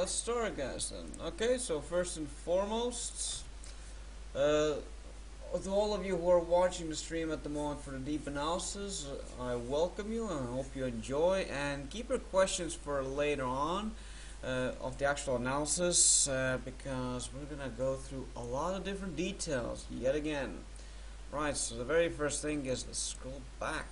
let's start, guys, then. Okay, so first and foremost, uh, to all of you who are watching the stream at the moment for the deep analysis, I welcome you and I hope you enjoy, and keep your questions for later on of the actual analysis, because we're gonna go through a lot of different details yet again. Right, so the very first thing is, let's scroll back.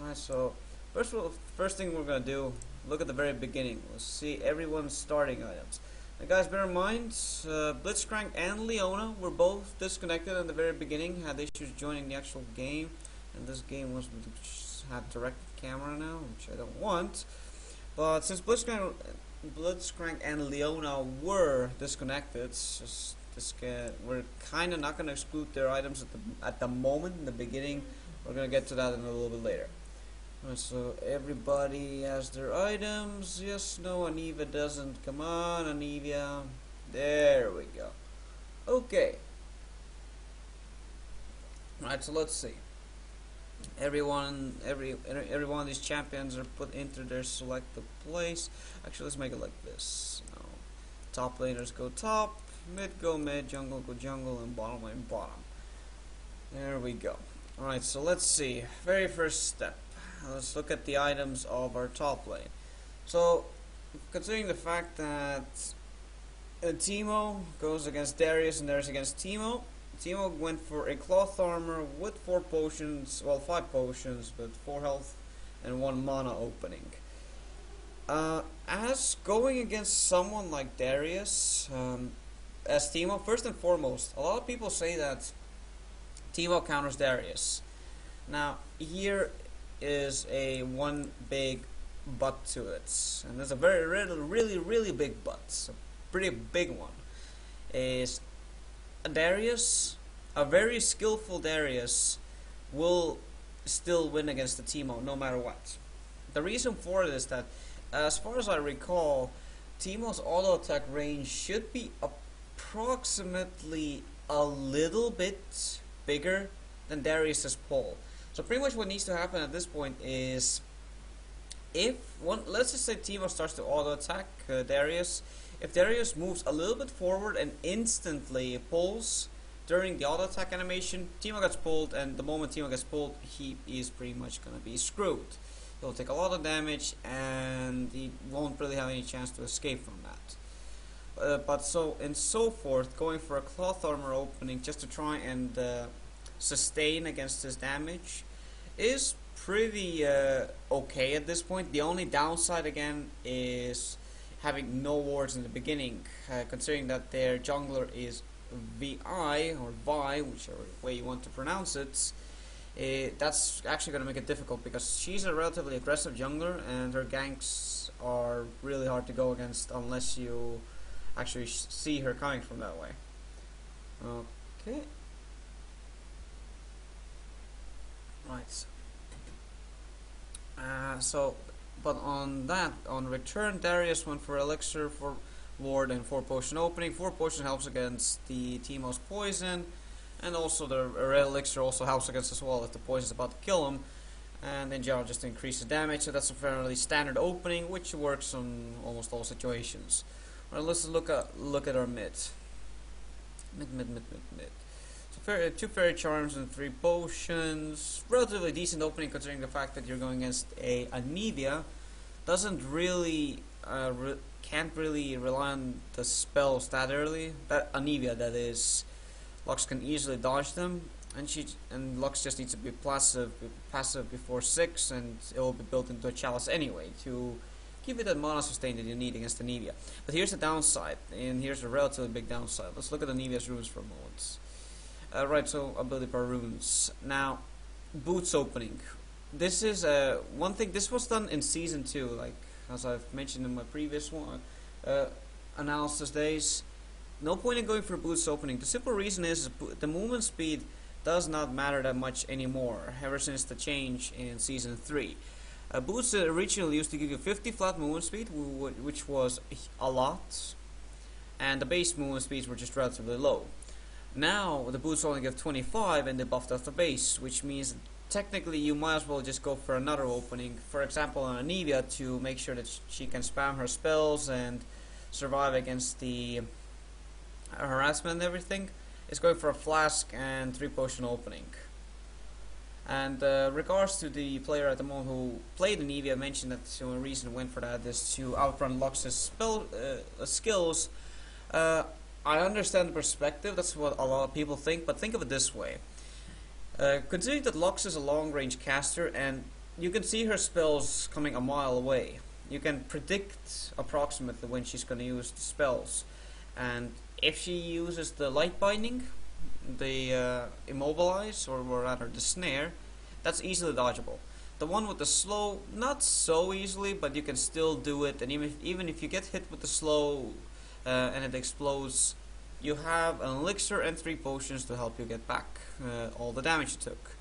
Right, so first thing we're gonna do, look at the very beginning. Let's see everyone's starting items. Now guys, bear in mind, Blitzcrank and Leona were both disconnected in the very beginning, had issues joining the actual game, and this game had directed camera now, which I don't want. But since Blitzcrank and Leona were disconnected, we're kind of not going to exclude their items at the moment in the beginning. We're going to get to that in a little bit later. Right, so everybody has their items. Yes, no, Anivia doesn't. Come on, Anivia. There we go. Okay. Right, so let's see. Every one of these champions are put into their selected place. Actually, let's make it like this. No. Top laners go top, mid go mid, jungle go jungle, and bottom lane bottom. There we go. Alright, so let's see. Very first step. Let's look at the items of our top lane. So, considering the fact that Teemo goes against Darius and Darius against Teemo, Teemo went for a cloth armor with 4 potions, well 5 potions, but 4 health and 1 mana opening. As going against someone like Darius, as Teemo, first and foremost, a lot of people say that Teemo counters Darius. Now, here is one big but to it, and there's a really big but, a pretty big one. Is Darius, a very skillful Darius, will still win against the Teemo no matter what. The reason for it is that, as far as I recall, Teemo's auto attack range should be approximately a little bit bigger than Darius's pull. So pretty much what needs to happen at this point is, let's just say Teemo starts to auto attack Darius. If Darius moves a little bit forward and instantly pulls during the auto attack animation, Teemo gets pulled, and the moment Teemo gets pulled, he is pretty much gonna be screwed. He'll take a lot of damage and he won't really have any chance to escape from that. But so and so forth, going for a cloth armor opening just to try and sustain against his damage is pretty okay at this point. The only downside again is having no wards in the beginning, considering that their jungler is VI or Vi, whichever way you want to pronounce it. That's actually going to make it difficult because she's a relatively aggressive jungler and her ganks are really hard to go against unless you actually see her coming from that way. Okay. Right. But on return, Darius went for Elixir, for Ward, and 4 potion opening. 4 potion helps against the Teemo's poison, and also the Elixir also helps against as well if the poison is about to kill him. And in general, just increases damage. So that's a fairly standard opening, which works on almost all situations. Alright, let's look at our mid. Mid. So 2 fairy charms and 3 potions. Relatively decent opening considering the fact that you're going against a Anivia. Doesn't really can't really rely on the spells that early. That Anivia, that is. Lux can easily dodge them, and Lux just needs to be passive before 6, and it will be built into a chalice anyway to give it that mana sustain that you need against Anivia. But here's the downside, and here's a relatively big downside. Let's look at Anivia's runes for a moment. Right, so ability per runes. Now, boots opening. This is one thing. This was done in season 2, like as I've mentioned in my previous one analysis days. No point in going for boots opening. The simple reason is the movement speed does not matter that much anymore ever since the change in season 3. Boots originally used to give you 50 flat movement speed, which was a lot, and the base movement speeds were just relatively low. Now the boots only give 25 and they buffed off the base, which means technically you might as well just go for another opening, for example on Anivia, to make sure that she can spam her spells and survive against the harassment and everything, is going for a flask and 3 potion opening. And regards to the player at the moment who played in Eevee, I mentioned that the reason I went for that is to outrun Lux's skills. I understand the perspective, that's what a lot of people think, but think of it this way. Considering that Lux is a long-range caster and you can see her spells coming a mile away, you can predict approximately when she's going to use the spells. And if she uses the light binding, the immobilize, or rather the snare, that's easily dodgeable. The one with the slow, not so easily, but you can still do it. And even if you get hit with the slow and it explodes, you have an elixir and 3 potions to help you get back all the damage you took.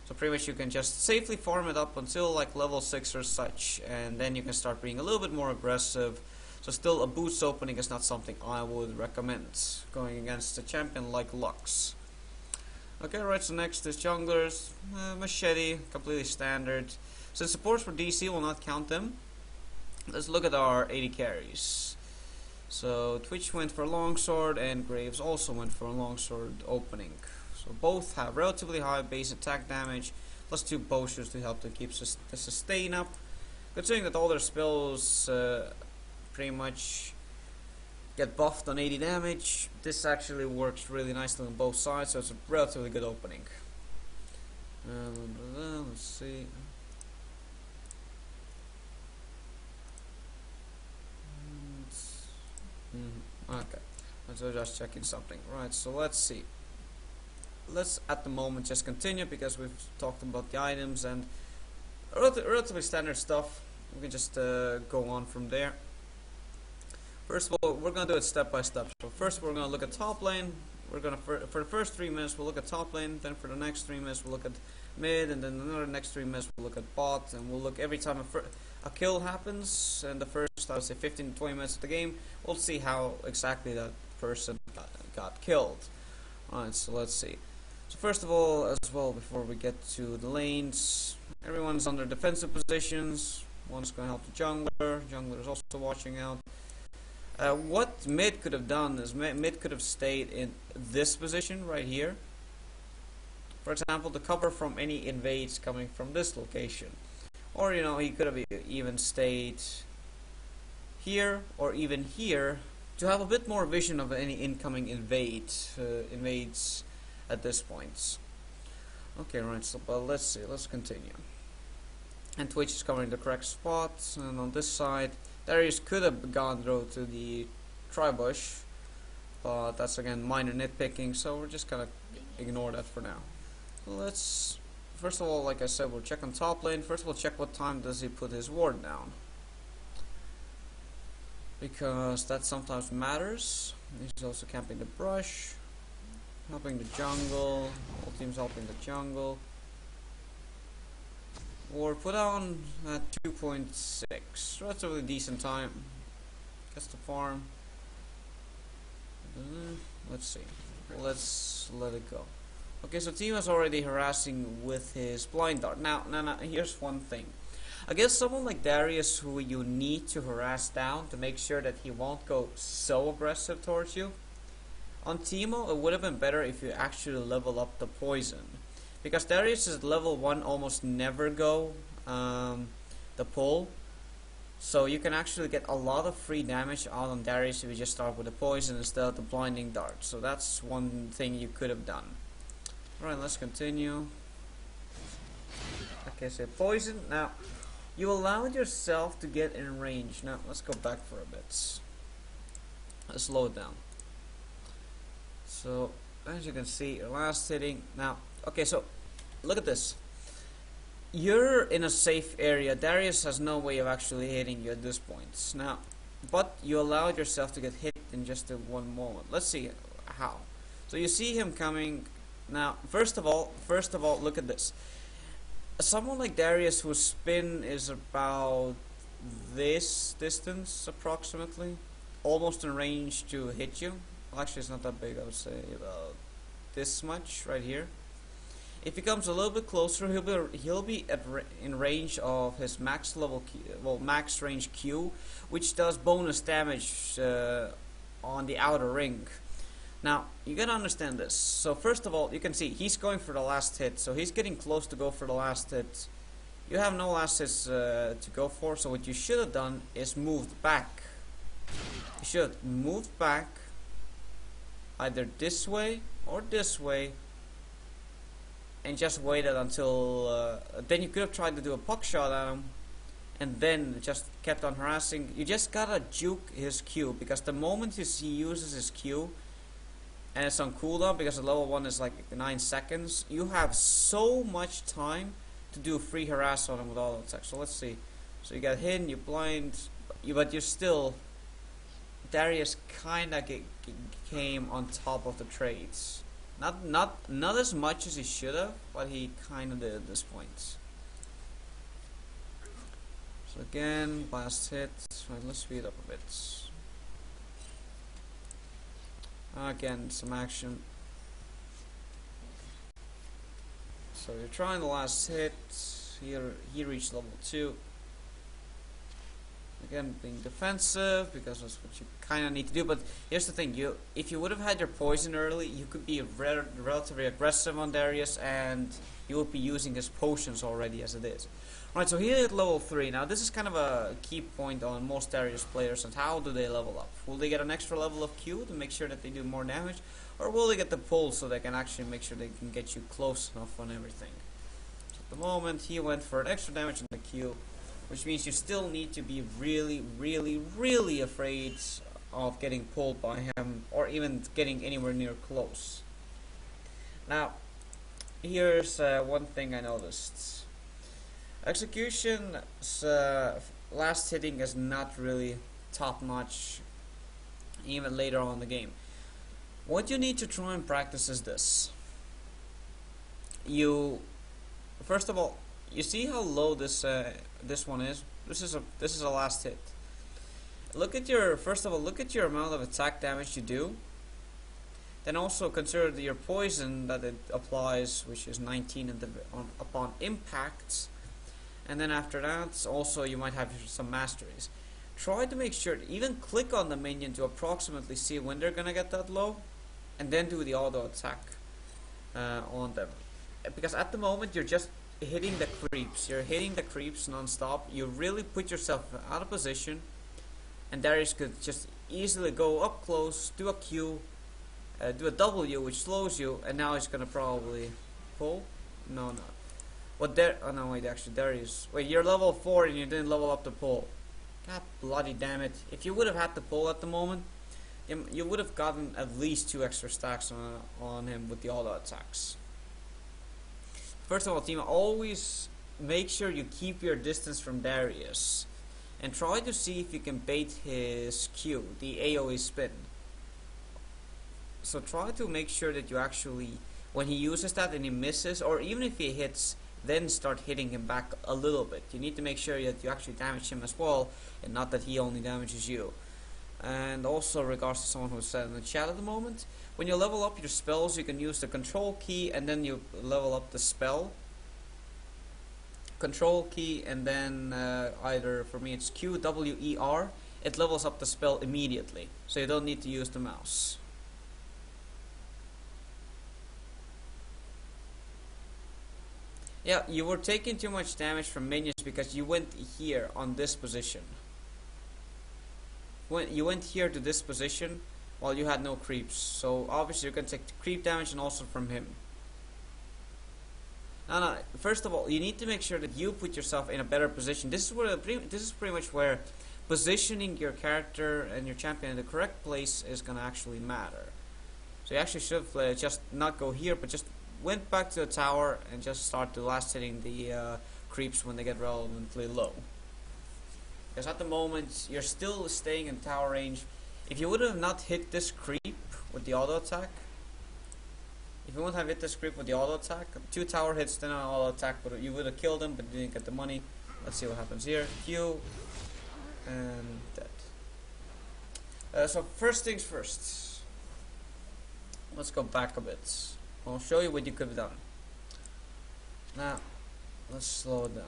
So pretty much you can just safely farm it up until like level 6 or such, and then you can start being a little bit more aggressive. So still, a boots opening is not something I would recommend going against a champion like Lux. Okay, right, so next is junglers. Machete, completely standard. Since supports for DC will not count them, let's look at our 80 carries. So Twitch went for longsword and Graves also went for a longsword opening. So both have relatively high base attack damage, plus 2 potions to help to keep the sustain up. Considering that all their spells pretty much get buffed on 80 damage, this actually works really nicely on both sides, so it's a relatively good opening. Let's see. Okay, so just checking something. Right, so let's see. Let's at the moment just continue because we've talked about the items and relatively standard stuff. We can just go on from there. First of all, we're going to do it step by step. So first we're going to look at top lane. We're going to, for the first 3 minutes we'll look at top lane, then for the next 3 minutes we'll look at mid, and then another next 3 minutes we'll look at bot, and we'll look every time a kill happens in the first, I would say 15 to 20 minutes of the game, we'll see how exactly that person got killed. Alright, so let's see. So first of all, as well, before we get to the lanes, everyone's under defensive positions. One's going to help the jungler. Jungler is also watching out. What mid could have done is mid could have stayed in this position right here. For example, to cover from any invades coming from this location. Or, you know, he could have even stayed here or even here to have a bit more vision of any incoming invades at this point. Okay, right, so but let's see, let's continue. And Twitch is covering the correct spot, and on this side Darius could have gone through to the tri-bush, but that's again minor nitpicking, so we're just gonna ignore that for now. Let's, first of all, like I said, we'll check on top lane. First of all, check what time does he put his ward down, because that sometimes matters. He's also camping the brush, helping the jungle, all teams helping the jungle. Or put on at 2.6, relatively decent time. Gets the farm. Let's see. Let's let it go. Okay, so Tima's already harassing with his blind dart. Now, here's one thing. Against someone like Darius, who you need to harass down to make sure that he won't go so aggressive towards you, on Teemo it would have been better if you actually level up the poison. Because Darius is level 1 almost never go the pull, so you can actually get a lot of free damage out on Darius if you just start with the poison instead of the blinding dart. So that's one thing you could have done. Alright, let's continue. Okay, so poison. Now, you allowed yourself to get in range. Now, let's go back for a bit. Let's slow it down. So, as you can see, your last hitting. Now, okay, so look at this. You're in a safe area. Darius has no way of actually hitting you at this point. Now, but you allowed yourself to get hit in just one moment. Let's see how. So you see him coming. Now, first of all, look at this. Someone like Darius, whose spin is about this distance approximately, almost in range to hit you. Well, actually, it's not that big. I would say about this much right here. If he comes a little bit closer, he'll be in range of his max level Q, well, max range Q, which does bonus damage on the outer ring. Now you gotta understand this. So first of all, you can see he's going for the last hit, so he's getting close to go for the last hit. You have no last hits to go for, so what you should have done is moved back. You should have moved back, either this way or this way, and just waited until then you could have tried to do a puck shot at him and then just kept on harassing. You just gotta juke his Q, because the moment he uses his Q and it's on cooldown, because the level 1 is like 9 seconds, you have so much time to do free harass on him with auto attack. So let's see. So you got hit, you blind, but you're still, Darius kinda came on top of the trades. Not as much as he should have, but he kind of did at this point. So again, last hit. Right, let's speed up a bit. Again, some action. So you're trying the last hit. Here he reached level 2. Again, being defensive, because that's what you kind of need to do. But here's the thing: if you would have had your poison early, you could be relatively aggressive on Darius, and you would be using his potions already as it is. Alright, so here at level 3. Now this is kind of a key point on most Darius players, and how do they level up? Will they get an extra level of Q to make sure that they do more damage, or will they get the pull so they can actually make sure they can get you close enough on everything? So at the moment, he went for an extra damage on the Q, which means you still need to be really, really, really afraid of getting pulled by him, or even getting anywhere near close. Now, here's one thing I noticed. Execution's last hitting is not really top notch, even later on in the game. What you need to try and practice is this. First of all, you see how low this one is. This is a last hit. First of all, look at your amount of attack damage you do. Then also consider your poison that it applies, which is 19 upon impact. And then after that, also you might have some masteries. Try to make sure to even click on the minion to approximately see when they're gonna get that low, and then do the auto attack on them. Because at the moment you're just hitting the creeps. You're hitting the creeps non-stop. You really put yourself out of position, and Darius could just easily go up close, do a Q, do a W, which slows you, and now he's gonna probably pull. No. Oh no, wait, actually Darius. Wait, you're level 4 and you didn't level up the pull. God bloody damn it. If you would have had the pull at the moment, you would have gotten at least 2 extra stacks on him with the auto attacks. First of all, team, always make sure you keep your distance from Darius, and try to see if you can bait his Q, the AoE spin. So try to make sure that you actually, when he uses that and he misses, or even if he hits, then start hitting him back a little bit. You need to make sure that you actually damage him as well, and not that he only damages you. And also, regards to someone who said in the chat at the moment, when you level up your spells, you can use the control key and then you level up the spell. Control key and then either, for me it's Q, W, E, R. It levels up the spell immediately, so you don't need to use the mouse. Yeah, you were taking too much damage from minions because you went here on this position. You went here to this position while you had no creeps. So obviously you're going to take creep damage and also from him. No. First of all, you need to make sure that you put yourself in a better position. This is pretty much where positioning your character and your champion in the correct place is going to actually matter. So you actually should just not go here, but just went back to the tower and just start to last hitting the creeps when they get relevantly low. Because at the moment you're still staying in tower range. If you would have not hit this creep with the auto attack, if you wouldn't have hit this creep with the auto attack, 2 tower hits then an auto attack, but you would have killed him, but you didn't get the money. Let's see what happens here. Q and dead. So first things first. Let's go back a bit. I'll show you what you could have done. Now, let's slow it down.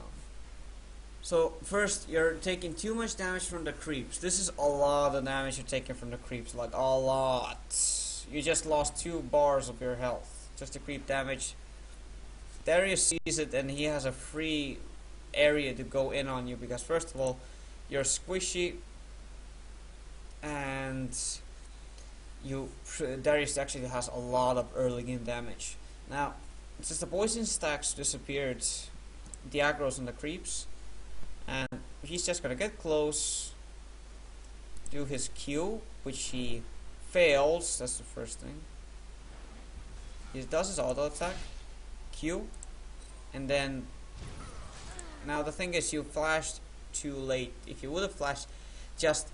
So, first, you're taking too much damage from the creeps. This is a lot of damage you're taking from the creeps, like a lot. You just lost 2 bars of your health. Just the creep damage. Darius sees it and he has a free area to go in on you because, first of all, you're squishy and Darius actually has a lot of early game damage. Now, since the poison stacks disappeared, the aggro's on the creeps, and he's just gonna get close, do his Q, which he fails. That's the first thing. He does his auto attack, Q, and then now the thing is, you flashed too late. If you would have flashed just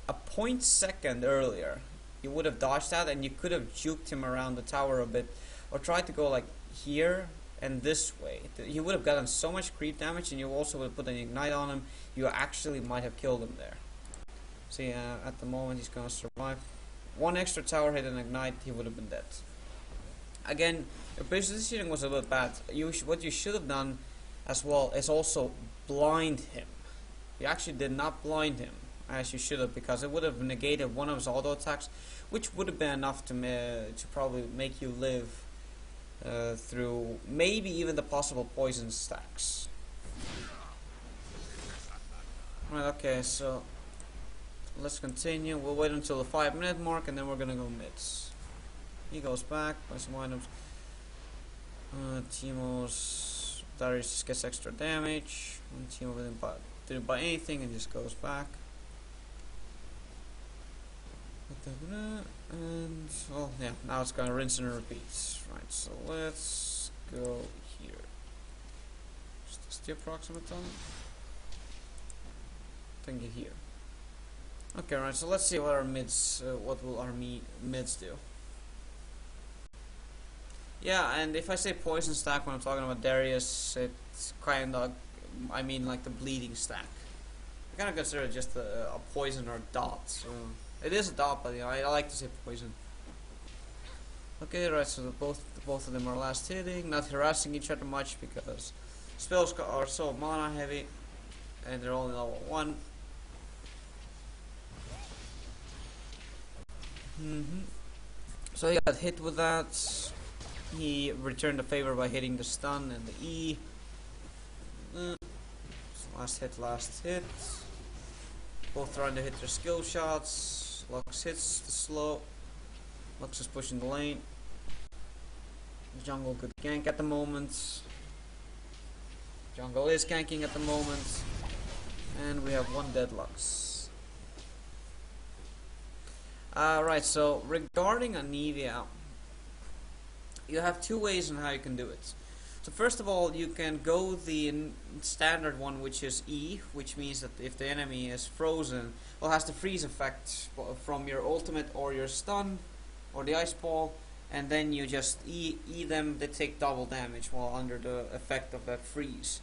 a 0.2 earlier, you would have dodged that and you could have juked him around the tower a bit, or tried to go like here and this way. You would have gotten so much creep damage, and you also would have put an ignite on him. You actually might have killed him there. See, at the moment he's gonna survive. 1 extra tower hit and ignite, he would have been dead. Again, your positioning was a bit bad. What you should have done as well is also blind him. You actually did not blind him as you should have, because it would have negated one of his auto attacks, which would have been enough to probably make you live through maybe even the possible poison stacks. Right, okay, so let's continue. We'll wait until the 5-minute mark and then we're gonna go mids. He goes back, by some items. Teemo's Darius just gets extra damage. Teemo didn't buy anything and just goes back. And well, yeah, now it's gonna rinse and repeat. Right, so let's go here. Is this the approximate time? I think here. Okay, right. So let's see what our mids, what will our mids do? Yeah, and if I say poison stack when I'm talking about Darius, it's kind of, I mean like the bleeding stack. I kind of consider it just a poison or a dot. So it is a dot, but you know, I like to say poison. Okay, right. So both of them are last hitting, not harassing each other much because spells are so mana heavy, and they're only level 1. So he got hit with that. He returned the favor by hitting the stun and the E. So last hit. Both trying to hit their skill shots. Lux hits the slow. Lux is pushing the lane. Jungle could gank at the moment. Jungle is ganking at the moment. And we have 1 dead Lux. Right, so regarding Anivia, you have 2 ways on how you can do it. So first of all, you can go the standard one, which is E, which means that if the enemy is frozen, well, has the freeze effect from your ultimate or your stun or the ice ball, and then you just E them. They take double damage while under the effect of that freeze.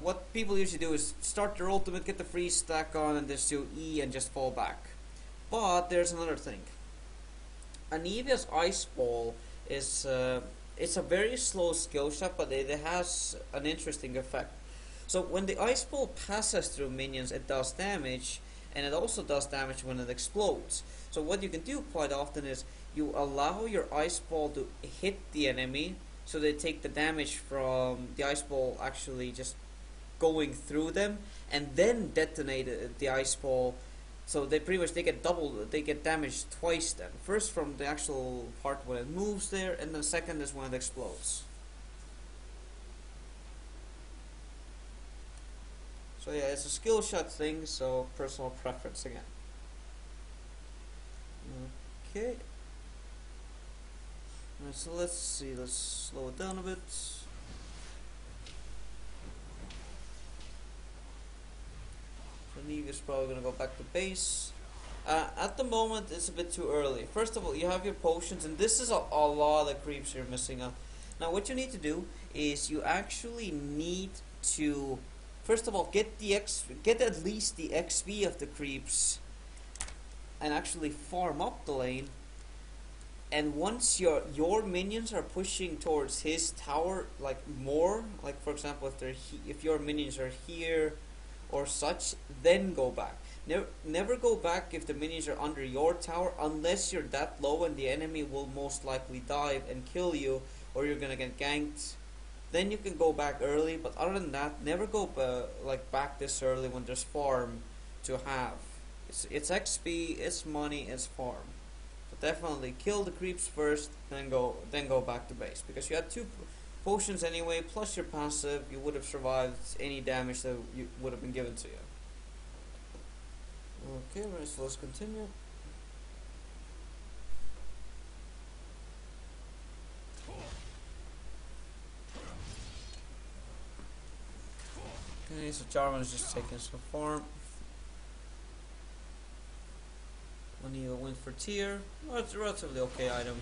What people usually do is start their ultimate, get the freeze stack on, and just do E and just fall back. But there's another thing. Anivia's ice ball is it's a very slow skill shot, but it has an interesting effect. So when the ice ball passes through minions, it does damage, and it also does damage when it explodes. So what you can do quite often is you allow your ice ball to hit the enemy, so they take the damage from the ice ball actually just going through them, and then detonate the ice ball. So they pretty much they get damaged twice then. First from the actual part when it moves there, and the second is when it explodes. So yeah, it's a skill shot thing, so personal preference again. Okay. Alright, so let's see, let's slow it down a bit. Neve is probably going to go back to base. At the moment, it's a bit too early. First of all, you have your potions, and this is a lot of creeps you're missing out. Now, what you need to do is you actually need to, first of all, get at least the XP of the creeps, and actually farm up the lane. and once your minions are pushing towards his tower, like more, like for example, if your minions are here or such, then go back. Never go back if the minions are under your tower, unless you're that low and the enemy will most likely dive and kill you, or you're gonna get ganked. Then you can go back early, but other than that, never go like back this early when there's farm to have. It's XP, it's money, it's farm. But definitely kill the creeps first, then go back to base, because you had 2 potions anyway, plus your passive. You would have survived any damage that would have been given to you. Okay, right, so let's continue. Okay, so Jarvan is just taking some farm. Money will win for tier. Well, it's a relatively okay item.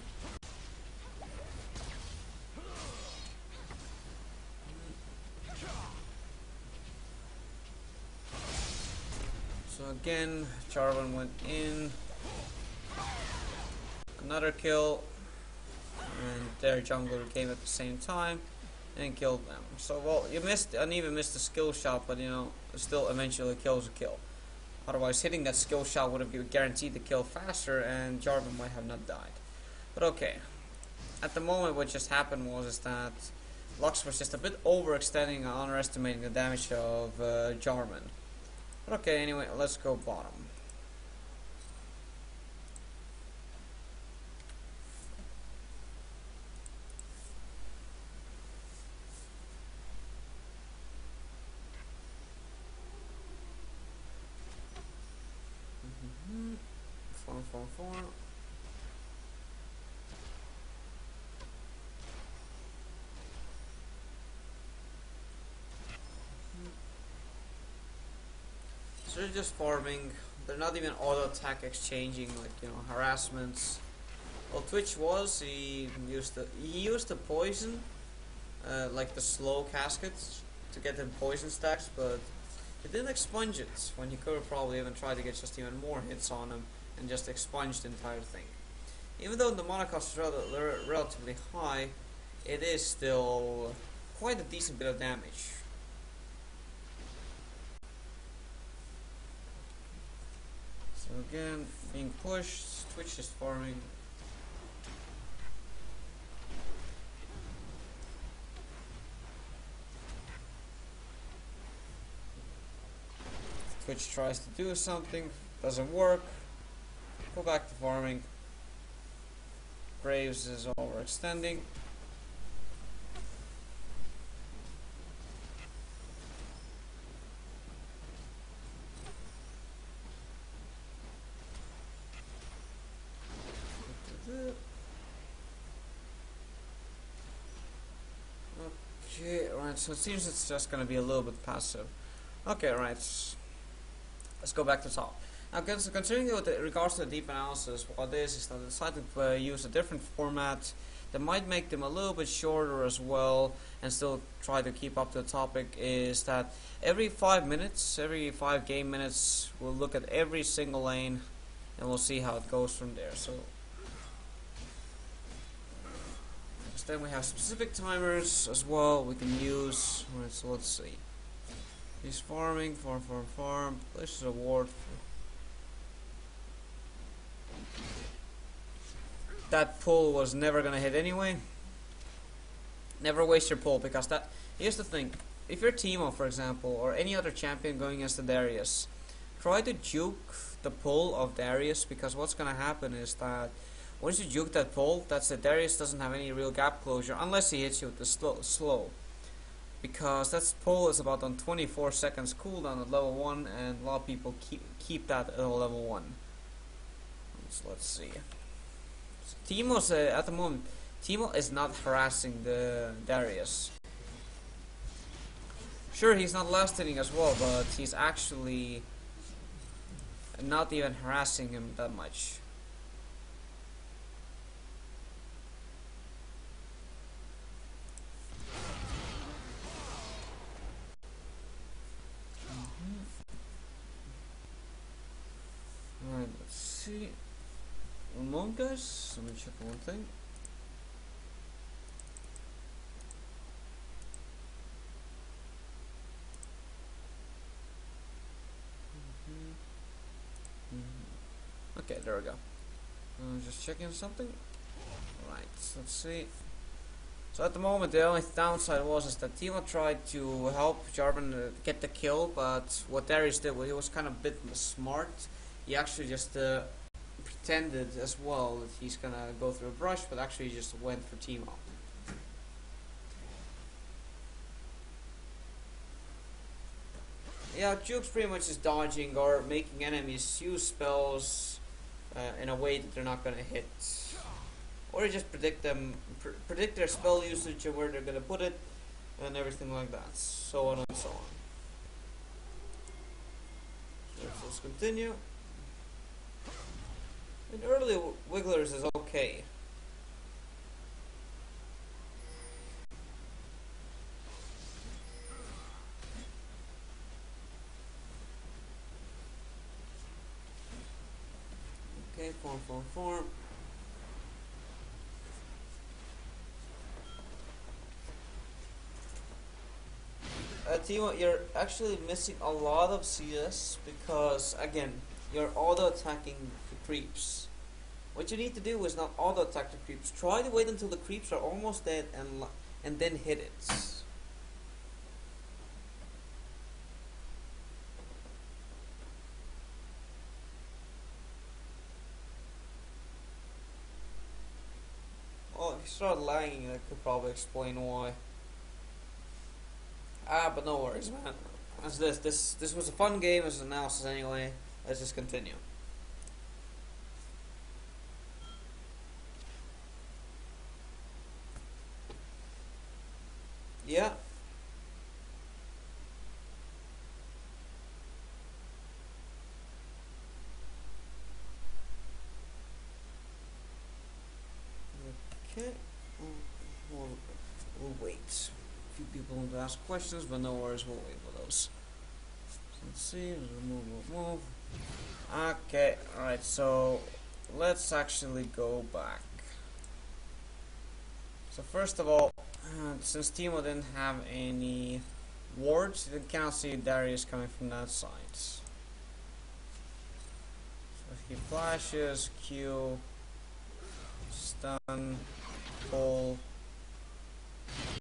So again, Jarvan went in. Another kill. And their jungler came at the same time and killed them. So, well, you missed, and even missed the skill shot, but you know, still eventually kills a kill. Otherwise, hitting that skill shot would have guaranteed the kill faster, and Jarvan might have not died. But okay, at the moment, what just happened is that Lux was just a bit overextending and underestimating the damage of Jarvan. But okay, anyway, let's go bottom. Farm. So they're just farming. They're not even auto attack exchanging, like, you know, harassments. Well, Twitch he used the poison, like the slow caskets, to get him poison stacks, but he didn't expunge it when he could have probably even tried to get just even more hits on him and just expunge the entire thing. Even though the mana cost is relatively high, it is still quite a decent bit of damage. So again, being pushed, Twitch is farming. Twitch tries to do something, doesn't work. Go back to farming. Graves is overextending. Okay, right, so it seems it's just gonna be a little bit passive. Okay, right. Let's go back to top. Now, considering with regards to the deep analysis, what this is that they decided to use a different format that might make them a little bit shorter as well, and still try to keep up to the topic. Is that every 5 minutes, every 5 game minutes, we'll look at every single lane, and we'll see how it goes from there. So then we have specific timers as well we can use. Right, so let's see. He's farming, farm. Places a ward. That pull was never gonna hit anyway. Never waste your pull, because here's the thing. If you're Teemo, for example, or any other champion going against the Darius, try to juke the pull of Darius, because what's gonna happen is that once you juke that pull, that's it. Darius doesn't have any real gap closure unless he hits you with the slow. Because that pull is about on 24 seconds cooldown at level 1, and a lot of people keep that at level 1. So let's see. So Teemo's at the moment, Teemo is not harassing the Darius. Sure, he's not last hitting as well, but he's actually not even harassing him that much. Alright, let's see. One moment, guys. Let me check one thing. Okay, there we go. Just checking something. Right, let's see. So at the moment, the only downside was is that Timo tried to help Jarvan get the kill, but what Darius did, well, he was kind of a bit smart. He actually just pretended as well that he's gonna go through a brush, but actually just went for Timo. Yeah, Juke's pretty much just dodging or making enemies use spells in a way that they're not gonna hit. Or you just predict their spell usage and where they're gonna put it, and everything like that, so on and so on. So let's continue. And early Wigglers is okay. Okay, form. Timo, you're actually missing a lot of CS because, again, you're auto-attacking the creeps. What you need to do is not auto-attack the creeps. Try to wait until the creeps are almost dead and then hit it. Well, if you start lagging, that could probably explain why. But no worries, man. As this was a fun game as an analysis anyway. Let's just continue. Yeah. Okay. We'll wait. A few people want to ask questions, but no worries, we'll wait for those. So let's see. Move. Okay. Alright, so let's actually go back. So first of all, since Timo didn't have any wards, you cannot see Darius coming from that side. So he flashes, Q, stun, pull,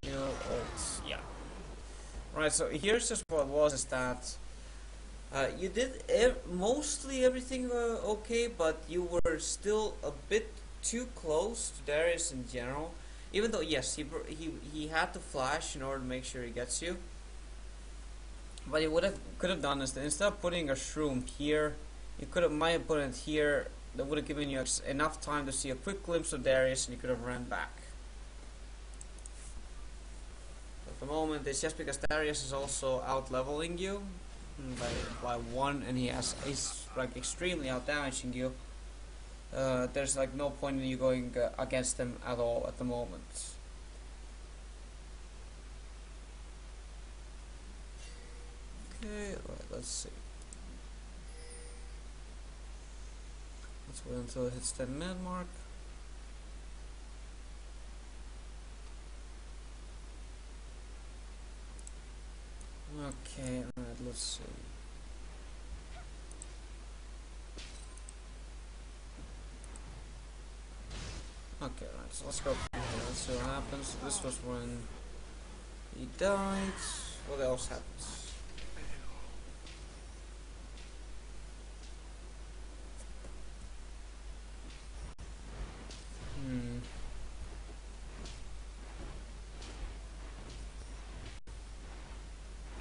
kill, ult. Yeah. Right, so here's just what it was, is that you did mostly everything okay, but you were still a bit too close to Darius in general. Even though, yes, he had to flash in order to make sure he gets you. But he could have done is that instead of putting a shroom here, you might have put it here. That would have given you enough time to see a quick glimpse of Darius, and you could have ran back. At the moment, it's just because Darius is also out leveling you by one, and he's like extremely out damaging you. There's like no point in you going against him at all at the moment. Okay, right, let's see. Let's wait until it hits 10-minute mark. Okay, right, let's see. Okay, right, so let's go from here. Let's see what happens. This was when he died. What else happens?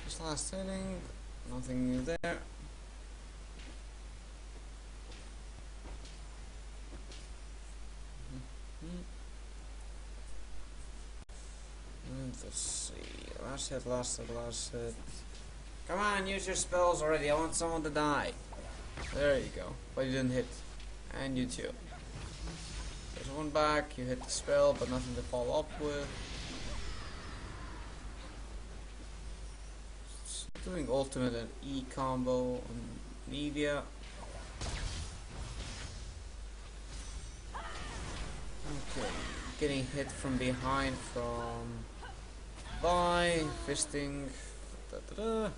Just last hitting, nothing new there. Let's see. Last hit. Come on, use your spells already. I want someone to die. There you go. But you didn't hit. And you too. There's one back. You hit the spell, but nothing to follow up with. Doing ultimate and E combo on Nivea. getting hit from behind from Vi, fisting. Da, da, da.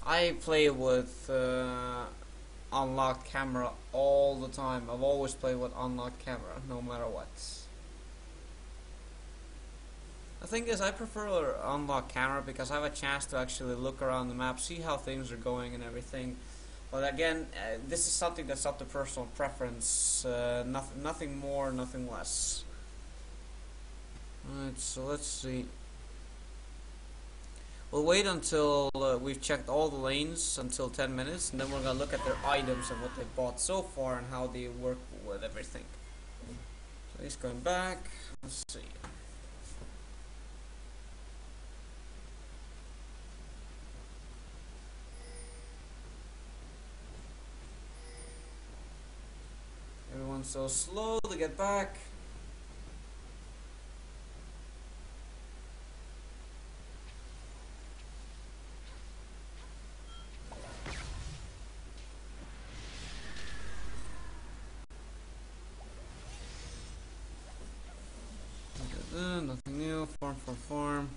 I play with unlocked camera all the time. I've always played with unlocked camera, no matter what. The thing is, I prefer unlocked camera because I have a chance to actually look around the map, see how things are going and everything. But again, this is something that's up to personal preference. Nothing more, nothing less. Alright, so let's see. We'll wait until we've checked all the lanes until 10 minutes, and then we're gonna look at their items and what they've bought so far and how they work with everything. So he's going back. Let's see. Everyone's so slow to get back. Nothing new. Farm.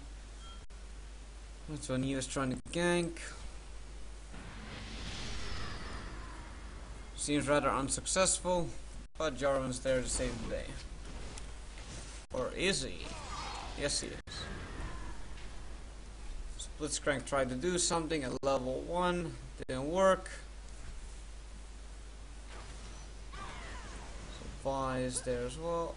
That's when he was trying to gank. Seems rather unsuccessful, but Jarvan's there to save the day. Or is he? Yes, he is. Blitzcrank tried to do something at level 1, didn't work. So Vi is there as well.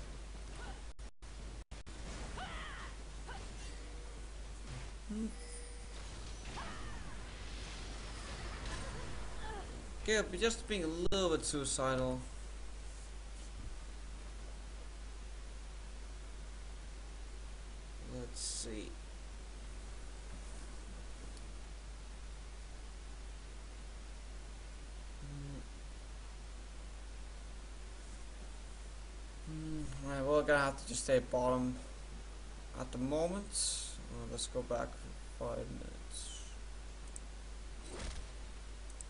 Yeah, but just being a little bit suicidal. Let's see. Right, well, we're gonna have to just stay bottom at the moment. Let's go back for 5 minutes.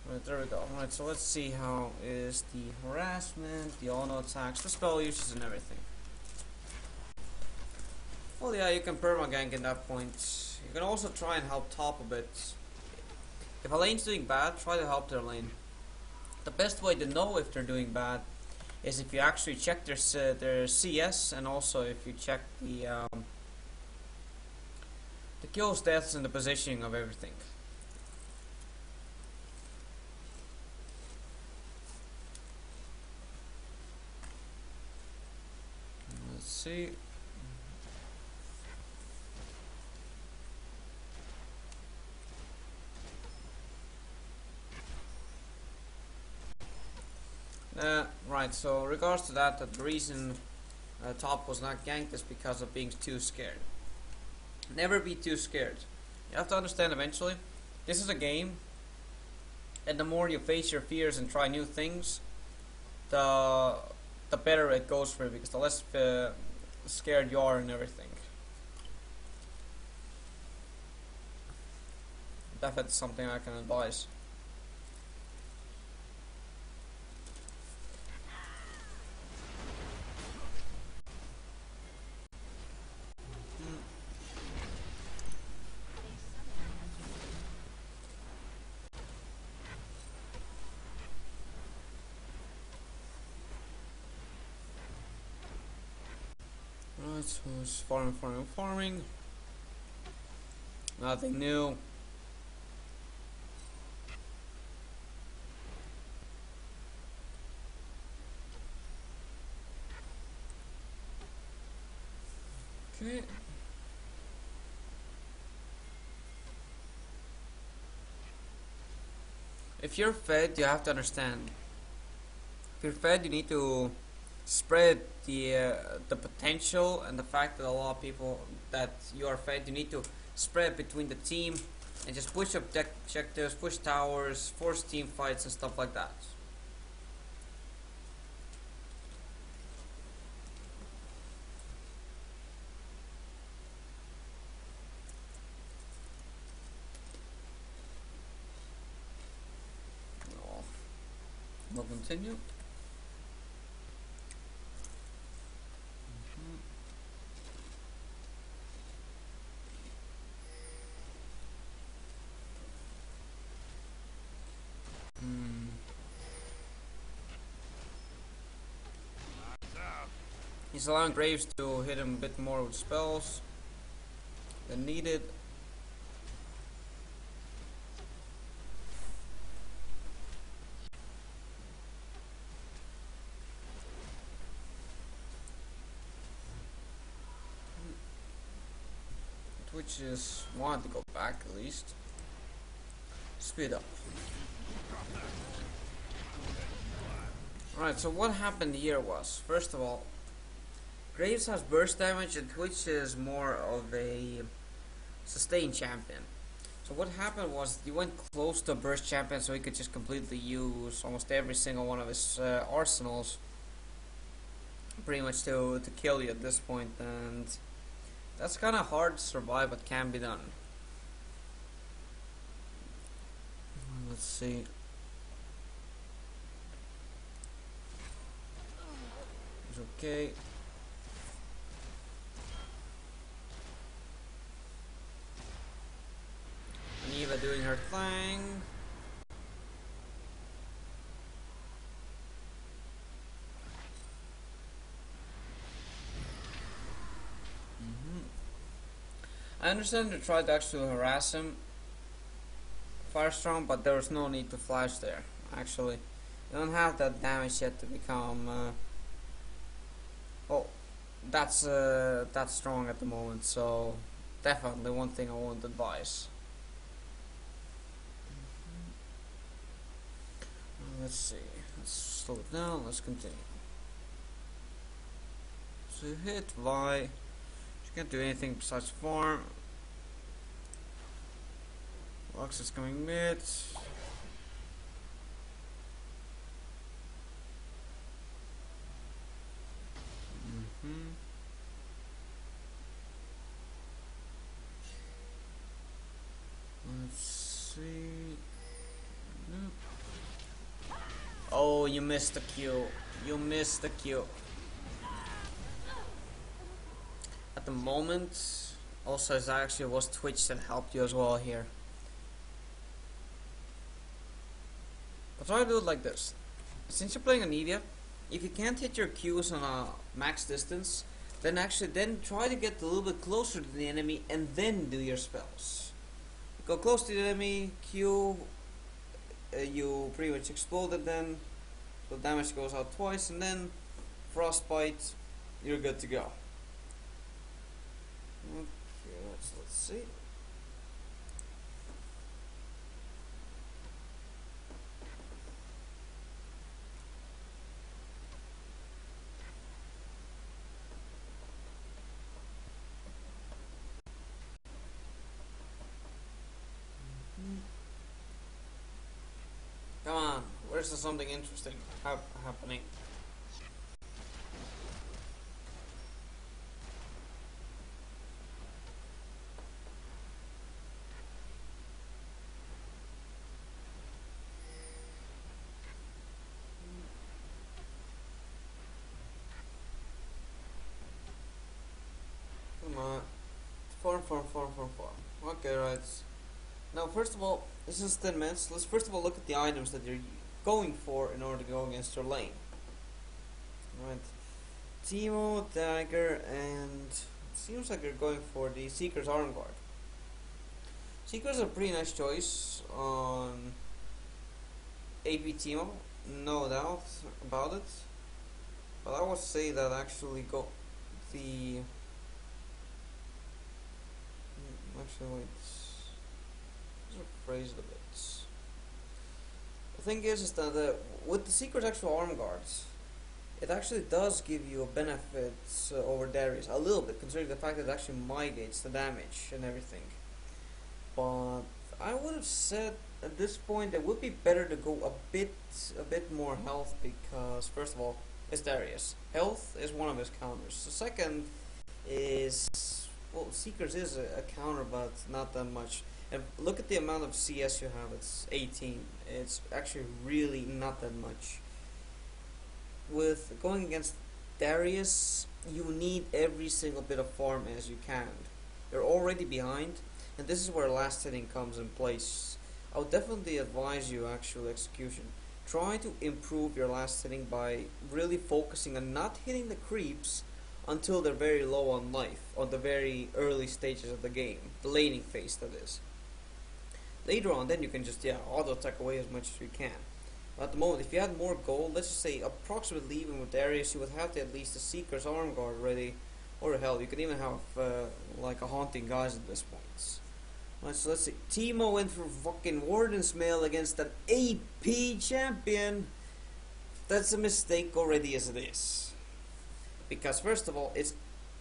Right, there we go. Right, so let's see how is the harassment, the auto attacks, the spell uses and everything. Well, yeah, you can perma-gank in that point. You can also try and help top a bit. If a lane's doing bad, try to help their lane. The best way to know if they're doing bad is if you actually check their CS, and also if you check the kills, deaths, and the positioning of everything. Let's see. Right, so regards to that, the reason top was not ganked is because of being too scared. Never be too scared. You have to understand eventually, this is a game, and the more you face your fears and try new things, the better it goes for you, because the less scared you are and everything. That's something I can advise. Right, so it's farming. Nothing new. Okay. If you're fed, you have to understand. If you're fed, you need to spread the potential and the fact that a lot of people that you are fed. You need to spread between the team and just push objectives, push towers, force team fights and stuff like that. We'll continue. Mm. He's allowing Graves to hit him a bit more with spells than needed. Which is wanted to go back at least. Speed up. Alright, so what happened here was, first of all, Graves has burst damage and Twitch is more of a sustained champion. So what happened was he went close to a burst champion so he could just completely use almost every single one of his arsenals pretty much to kill you at this point, and that's kind of hard to survive, but can be done. Let's see. It's okay. Eva doing her thing. I understand they tried to actually harass him, Firestorm, but there was no need to flash there. Actually, you don't have that damage yet to become. Well, that's strong at the moment. So definitely one thing I won't advise. Let's see. Let's slow it down. Let's continue. So hit Y. She can't do anything besides farm. Lux is coming mid. Let's see. Oh, you missed the Q. You missed the Q. At the moment, also it actually was Twitch that helped you as well here. But try to do it like this. Since you're playing Anivia, if you can't hit your Qs on a max distance, then try to get a little bit closer to the enemy and then do your spells. Go close to the enemy, Q, you pretty much exploded then, so damage goes out twice, and then Frostbite, you're good to go. Okay, let's see. Come on, where's something interesting happening? Come on. Farm. Okay, right. Now, first of all, this is 10 minutes. Let's first of all look at the items that you're going for in order to go against your lane. Right. Teemo, Dagger, and it seems like you're going for the Seeker's Arm Guard. Seeker's a pretty nice choice on AP Teemo, no doubt about it. But I would say that actually go the... Actually, wait. Let's rephrase it a bit. The thing is that with the Seeker's actual arm guards, it actually does give you a benefit over Darius a little bit, considering the fact that it actually mitigates the damage and everything. But I would have said at this point it would be better to go a bit more health, because first of all, it's Darius. Health is one of his counters. The second is, well, Seekers is a counter, but not that much. And look at the amount of CS you have. It's 18. It's actually really not that much. with going against Darius, you need every single bit of farm as you can. You're already behind, and this is where last hitting comes in place. I would definitely advise you actual execution. Try to improve your last hitting by really focusing on not hitting the creeps until they're very low on life, on the very early stages of the game, the laning phase that is. Later on, then you can just auto attack away as much as you can. At the moment, if you had more gold, let's just say approximately even with Darius, you would have to at least a Seeker's Arm Guard ready, or hell, you could even have like a Haunting Guise at this point. Right, so let's see. Teemo went for fucking Warden's Mail against an AP champion. That's a mistake already as it is. Because first of all,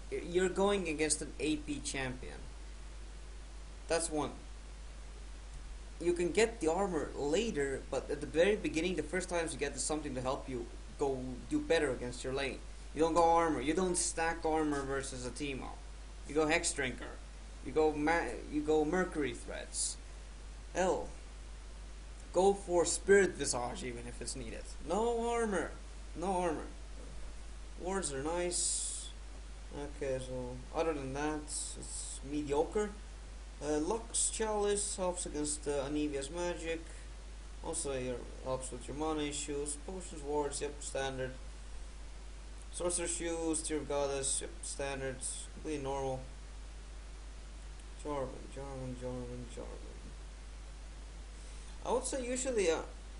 you're going against an AP champion. That's one. You can get the armor later, but at the very beginning, the first times you get is something to help you go do better against your lane. You don't go armor. You don't stack armor versus a Teemo. You go Hex Drinker. You go Mercury Threads. Hell, go for Spirit Visage even if it's needed. No armor. No armor. Wards are nice. Okay, so other than that, it's mediocre. Lux Chalice helps against Anivia's magic. Also, it helps with your mana issues. Potions, wards, yep, standard. Sorcerer's Shoes, Tear of Goddess, yep, standard. Completely normal. Jarvan. I would say usually,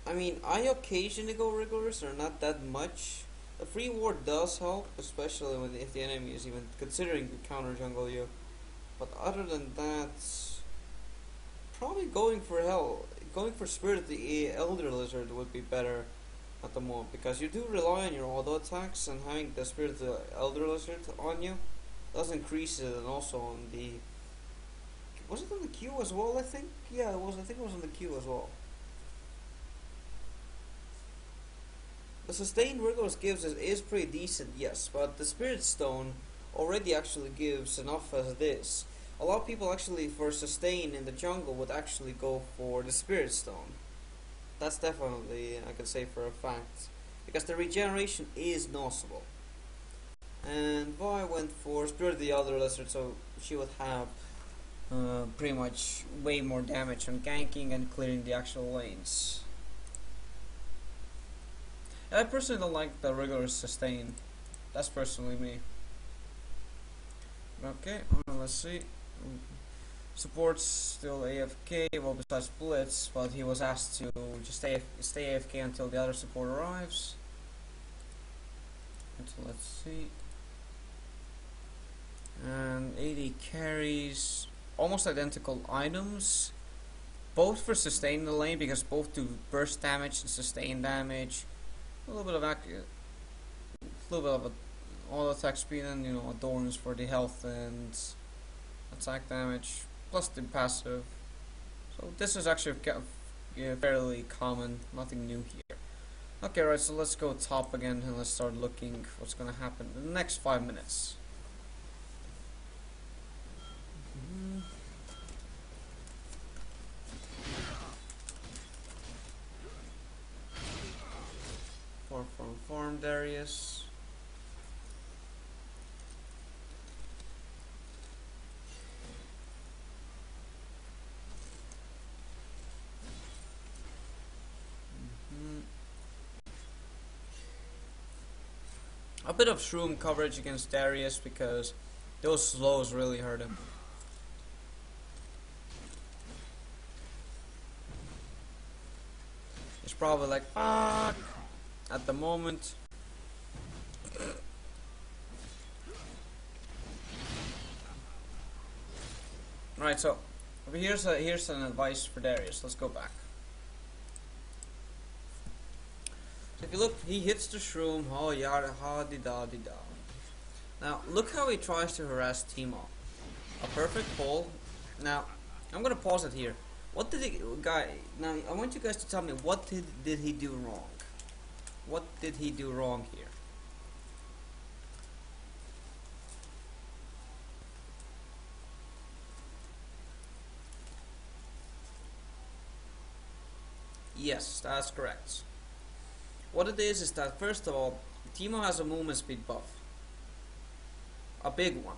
I occasionally go Rigorous, or not that much. The free ward does help, especially if the enemy is even considering to counter jungle you. But other than that, probably going for Spirit of the Elder Lizard would be better at the moment, because you do rely on your auto attacks, and having the Spirit of the Elder Lizard on you does increase it, and also on the... Was it on the Q as well, I think? Yeah, it was. I think it was on the Q as well. The sustained Rigorous gives is pretty decent, yes, but the Spirit Stone already actually gives enough as it is. A lot of people actually, for sustain in the jungle, would actually go for the Spirit Stone. That's definitely, I can say for a fact, because the regeneration is noticeable. And Vi went for Spirit of the Elder Lizard, so she would have pretty much way more damage on ganking and clearing the actual lanes. I personally don't like the Rigorous sustain. That's personally me. Okay, let's see. Support's still AFK, well besides Blitz, but he was asked to just stay AFK until the other support arrives. And so let's see. And AD carries almost identical items, both for sustain the lane, because both do burst damage and sustain damage. A little bit of auto attack speed, and adorns for the health and attack damage, plus the passive. So this is actually fairly common, nothing new here. Okay, right, so let's go top again and let's start looking what's gonna happen in the next 5 minutes. Farm Darius. A bit of shroom coverage against Darius because those slows really hurt him. He's probably like, fuck, at the moment. Alright, so here's an advice for Darius. Let's go back. So if you look, he hits the shroom. Oh yada ha di da di da. Now look how he tries to harass Teemo. A perfect pull. Now I'm gonna pause it here. What did now I want you guys to tell me what did he do wrong? What did he do wrong here? Yes, that's correct. What it is that first of all, Teemo has a movement speed buff, a big one.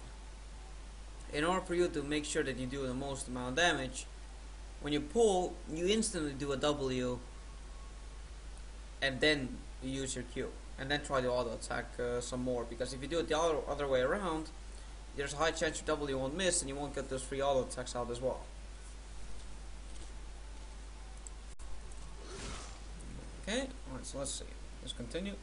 In order for you to make sure that you do the most amount of damage, when you pull, you instantly do a W, and then you use your Q, and then try to auto attack some more. Because if you do it the other way around, there's a high chance your W won't miss, and you won't get those free auto attacks out as well. Okay, alright, so let's see. Let's continue.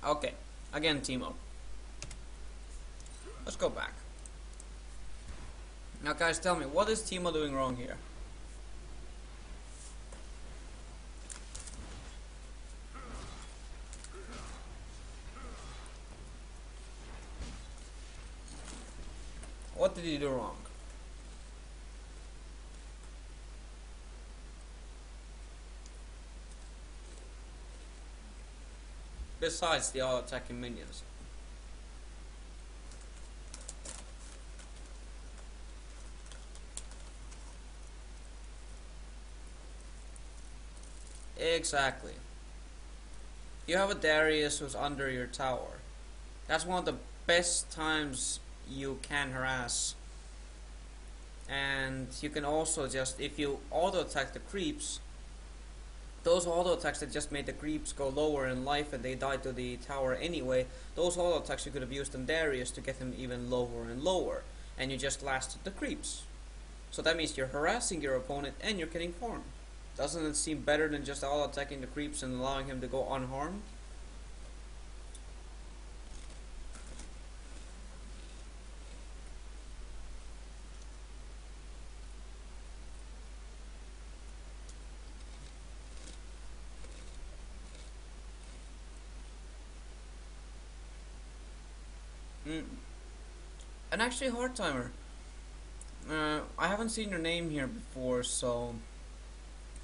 Okay, again Teemo. Let's go back. Now guys, tell me, what is Teemo doing wrong here? What did he do wrong? Besides the auto-attacking minions. Exactly. You have a Darius who's under your tower. That's one of the best times you can harass. And you can also just, if you auto-attack the creeps, those auto attacks that just made the creeps go lower in life and they died to the tower anyway, those auto attacks you could have used on Darius to get him even lower and lower, and you just lasted the creeps. So that means you're harassing your opponent and you're getting farm. Doesn't it seem better than just auto attacking the creeps and allowing him to go unharmed? And actually, Hard Timer, I haven't seen your name here before, so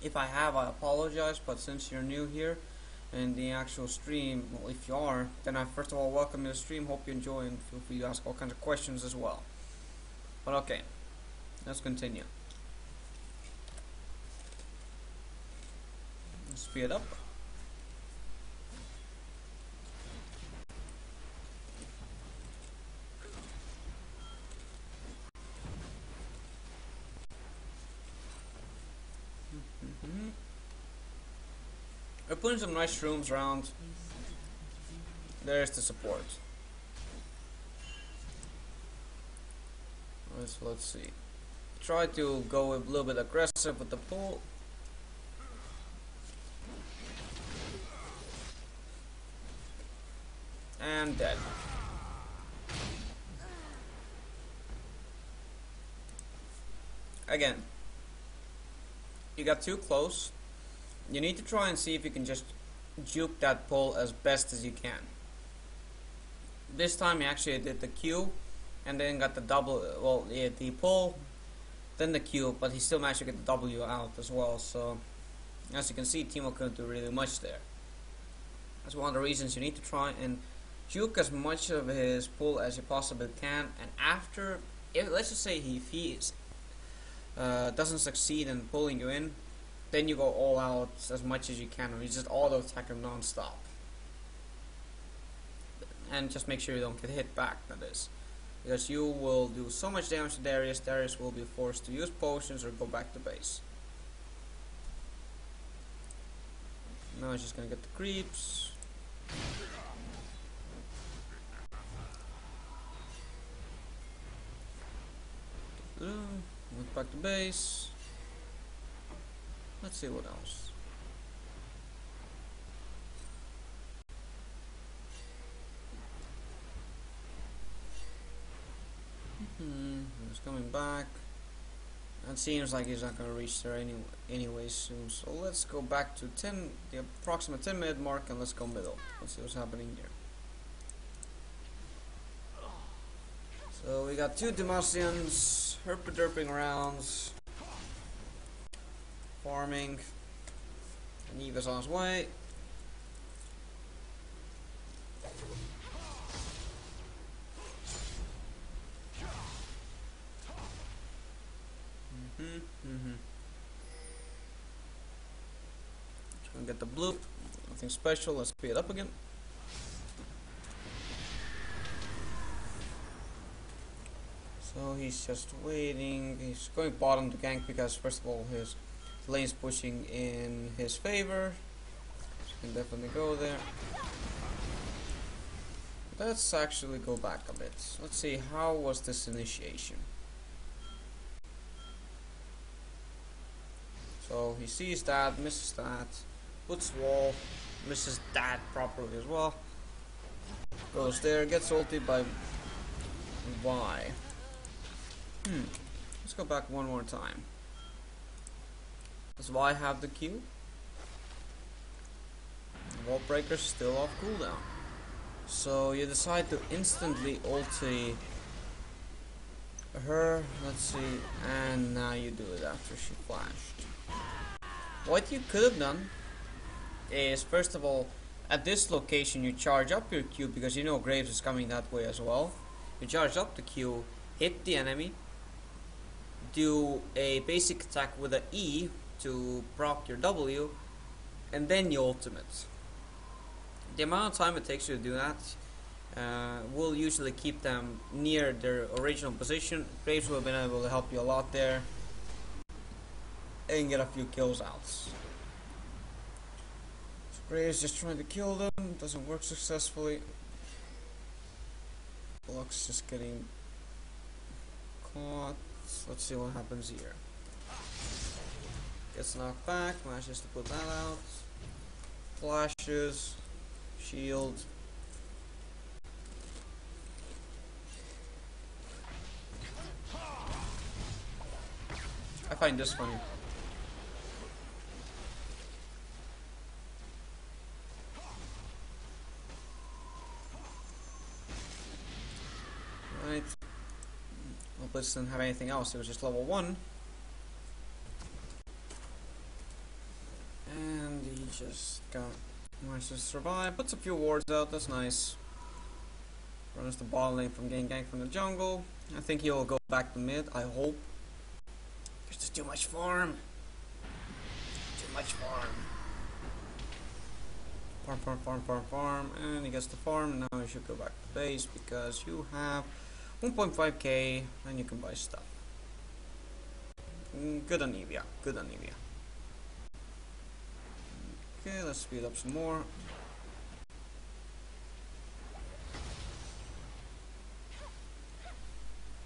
if I have, I apologize. But since you're new here in the actual stream, well, if you are, then I first of all welcome you to the stream. Hope you enjoy and feel free to ask all kinds of questions as well. But okay, let's continue. Let's speed it up. We're putting some nice shrooms around. There's the support. Let's see. Try to go a little bit aggressive with the pull. And dead. Again, you got too close. You need to try and see if you can just juke that pull as best as you can. This time he actually did the Q and then got the double, well, yeah, the pull, then the Q, but he still managed to get the W out as well. So as you can see, Teemo couldn't do really much there. That's one of the reasons you need to try and juke as much of his pull as you possibly can. And after, let's just say if he doesn't succeed in pulling you in, then you go all out as much as you can, and you just auto attack him non-stop. And just make sure you don't get hit back, that is. Because you will do so much damage to Darius, Darius will be forced to use potions or go back to base. Now he's just gonna get the creeps. Move back to base. Let's see what else. He's coming back. It seems like he's not going to reach there anyway soon. So let's go back to the approximate 10-minute mark, and let's go middle. Let's see what's happening here. So we got two Demacians herpa-derping around, farming. Neva's on his way. Just gonna get the bloop. Nothing special. Let's speed it up again. So he's just waiting. He's going bottom to gank because first of all his lane's pushing in his favor. So he can definitely go there. Let's actually go back a bit. Let's see, how was this initiation? So he sees that, misses that, puts wall, misses that properly as well. Goes there, gets ulted by Y. Let's go back one more time. Does Y have the Q? Wall breaker's still off cooldown. So you decide to instantly ulti her, let's see, and now you do it after she flashed. What you could have done is, first of all, at this location you charge up your Q because you know Graves is coming that way as well. You charge up the Q, hit the enemy, do a basic attack with an E to proc your W, and then you ultimate. The amount of time it takes you to do that will usually keep them near their original position. Graves will have been able to help you a lot there and get a few kills out. So Graves just trying to kill them, doesn't work successfully. Lux just getting caught. Let's see what happens here. Gets knocked back, manages to put that out. Flashes. Shield. I find this funny. Right. Well, Blitz didn't have anything else, it was just level 1. And he just managed to survive, puts a few wards out, that's nice. Runs the bottom lane from getting ganked from the jungle. I think he will go back to mid, I hope. There's just too much farm. Too much farm. Farm, and he gets the farm, and now you should go back to base because you have 1.5k and you can buy stuff. Good on Evia, good on Evia. Okay, let's speed up some more.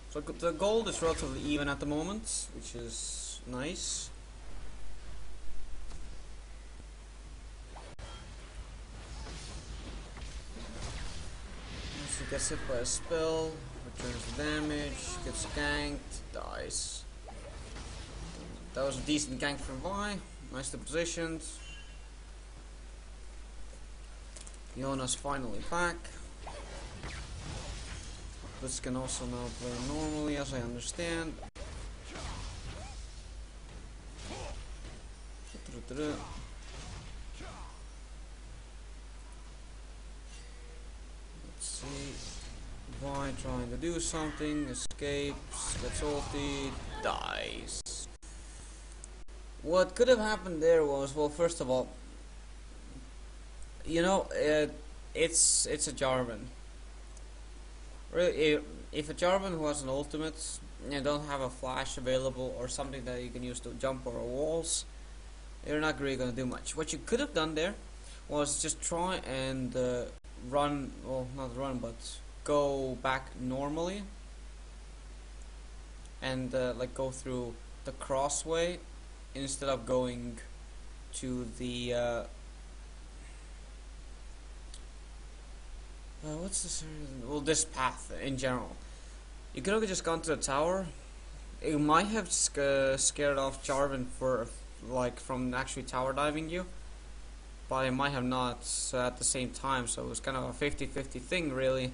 So the gold is relatively even at the moment, which is nice. Once he gets hit by a spell, returns the damage, gets ganked, dies. That was a decent gank from Vi, nicely positioned. Yona's finally back. This can also now play normally, as I understand. Let's see. Vi trying to do something, escapes, gets ulted, dies. What could have happened there was, well, first of all, you know, it's a Jarvan. Really, if a Jarvan who has an ultimate and don't have a flash available or something that you can use to jump over walls, you're not really gonna do much. What you could have done there was just try and run, well, not run, but go back normally and like go through the crossway instead of going to the what's this? Well, this path in general. You could have just gone to the tower. It might have scared off Jarvan for like from actually tower diving you, but it might have not at the same time. So it was kind of a 50-50 thing, really.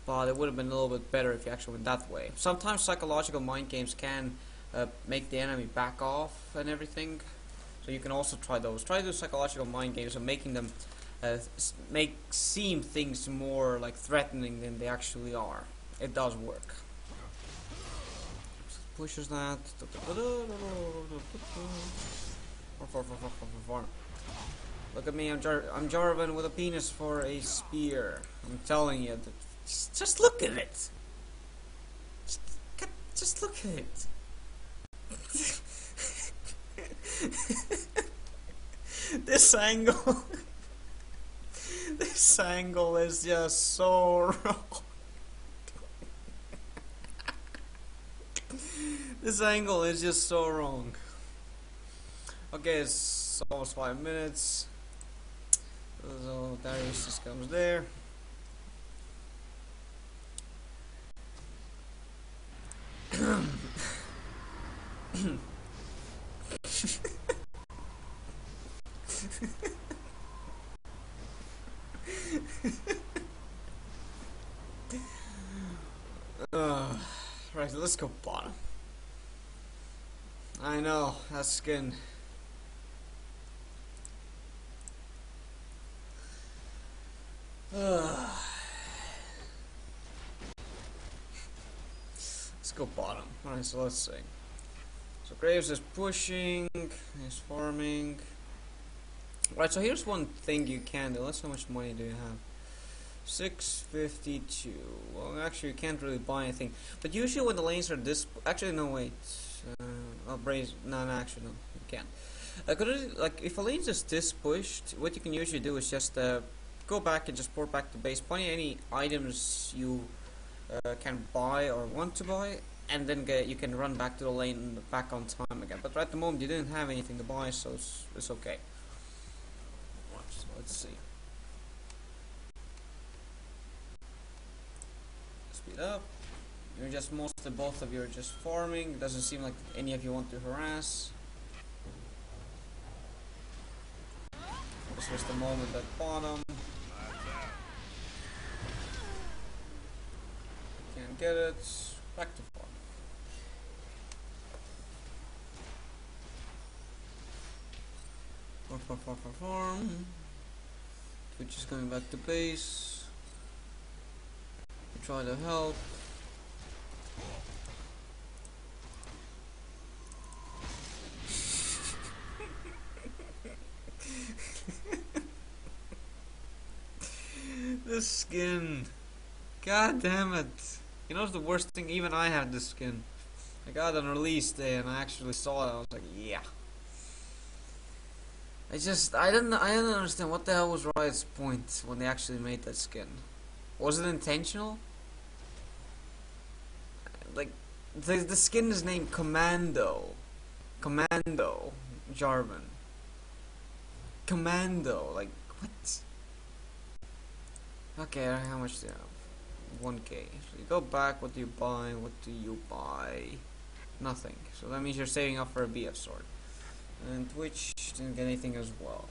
But it would have been a little bit better if you actually went that way. Sometimes psychological mind games can make the enemy back off and everything. So you can also try those. Try to do psychological mind games of making them seem things more like threatening than they actually are. It does work. pushes that. Look at me, I'm Jarvan with a penis for a spear. I'm telling you, just look at it. Just look at it. This angle, this angle is just so wrong. This angle is just so wrong. Okay, it's almost 5 minutes. So Darius just comes there. Right, let's go bottom. I know, that skin. Let's go bottom. Alright, so let's see. So Graves is pushing, he's farming. Right, so here's one thing you can do. Let's see how much money do you have. 652. Well, actually, you can't really buy anything. But usually when the lanes are this... Actually, no, wait. I'll brace... No, actually, no. You can't. Like, if a lane's just this pushed, what you can usually do is just go back and just port back to base. Buy any items you can buy or want to buy. And then you can run back to the lane back on time again. But right at the moment, you didn't have anything to buy, so it's okay. So let's see. Speed up. You're just mostly both of you are just farming. It doesn't seem like any of you want to harass. This was the moment at bottom. Can't get it. Back to farm. Farm. Twitch is coming back to base. Try to help. This skin. God damn it. You know, it's the worst thing. Even I had this skin. I got it on release day and I actually saw it. I was like, yeah. I didn't understand what the hell was Riot's point when they actually made that skin. Was it intentional? Like, the skin is named Commando Jarvan. Commando, like, what? Okay, how much do you have? 1k. So you go back, what do you buy? What do you buy? Nothing. So that means you're saving up for a BF sword. And Twitch didn't get anything as well.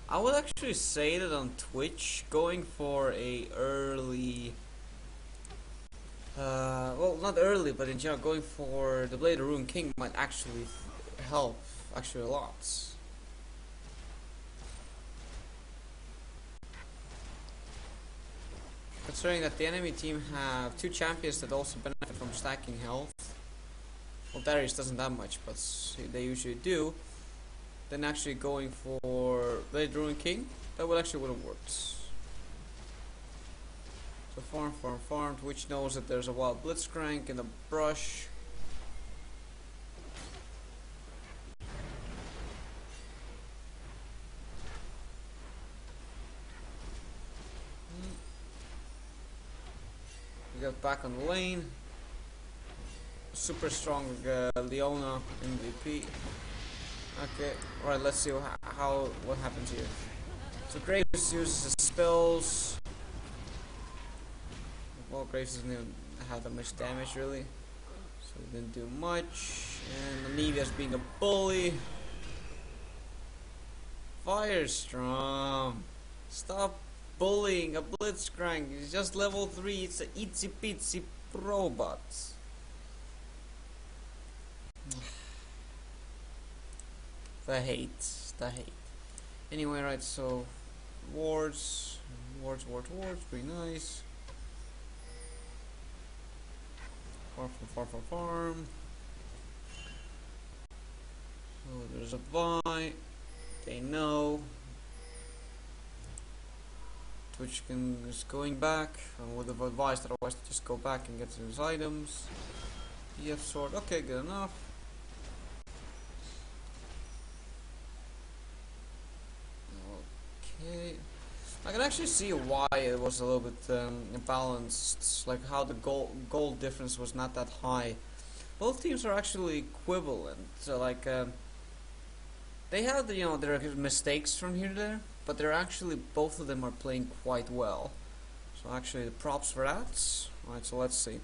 I would actually say that on Twitch, going for a early... well, not early, but in general, going for the Blade of Ruin King might actually help, actually a lot. Considering that the enemy team have 2 champions that also benefit from stacking health. Well, Darius doesn't have much, but they usually do. Then actually going for Blade Ruin King, that would have worked. So farm, Twitch knows that there's a wild Blitzcrank in the brush. We got back on the lane. Super strong Leona MVP. Okay, alright, let's see what happens here. So Graves uses his spells. Well, Graves doesn't even have that much damage really, so he didn't do much. And Anivia's being a bully. Firestorm, stop bullying a Blitzcrank. He's just level 3. It's a itsy bitsy robot. The hate. Anyway, right, so wards, pretty nice. Farm. So there's a buy. They know. Twitch is going back. I would have advised otherwise to just go back and get his items. EF sword. Okay, good enough. Okay. I can actually see why it was a little bit imbalanced, like how the gold difference was not that high. Both teams are actually equivalent, so like they have their mistakes from here to there, but they're actually both of them are playing quite well. So actually, the props for that. Alright, so let's see.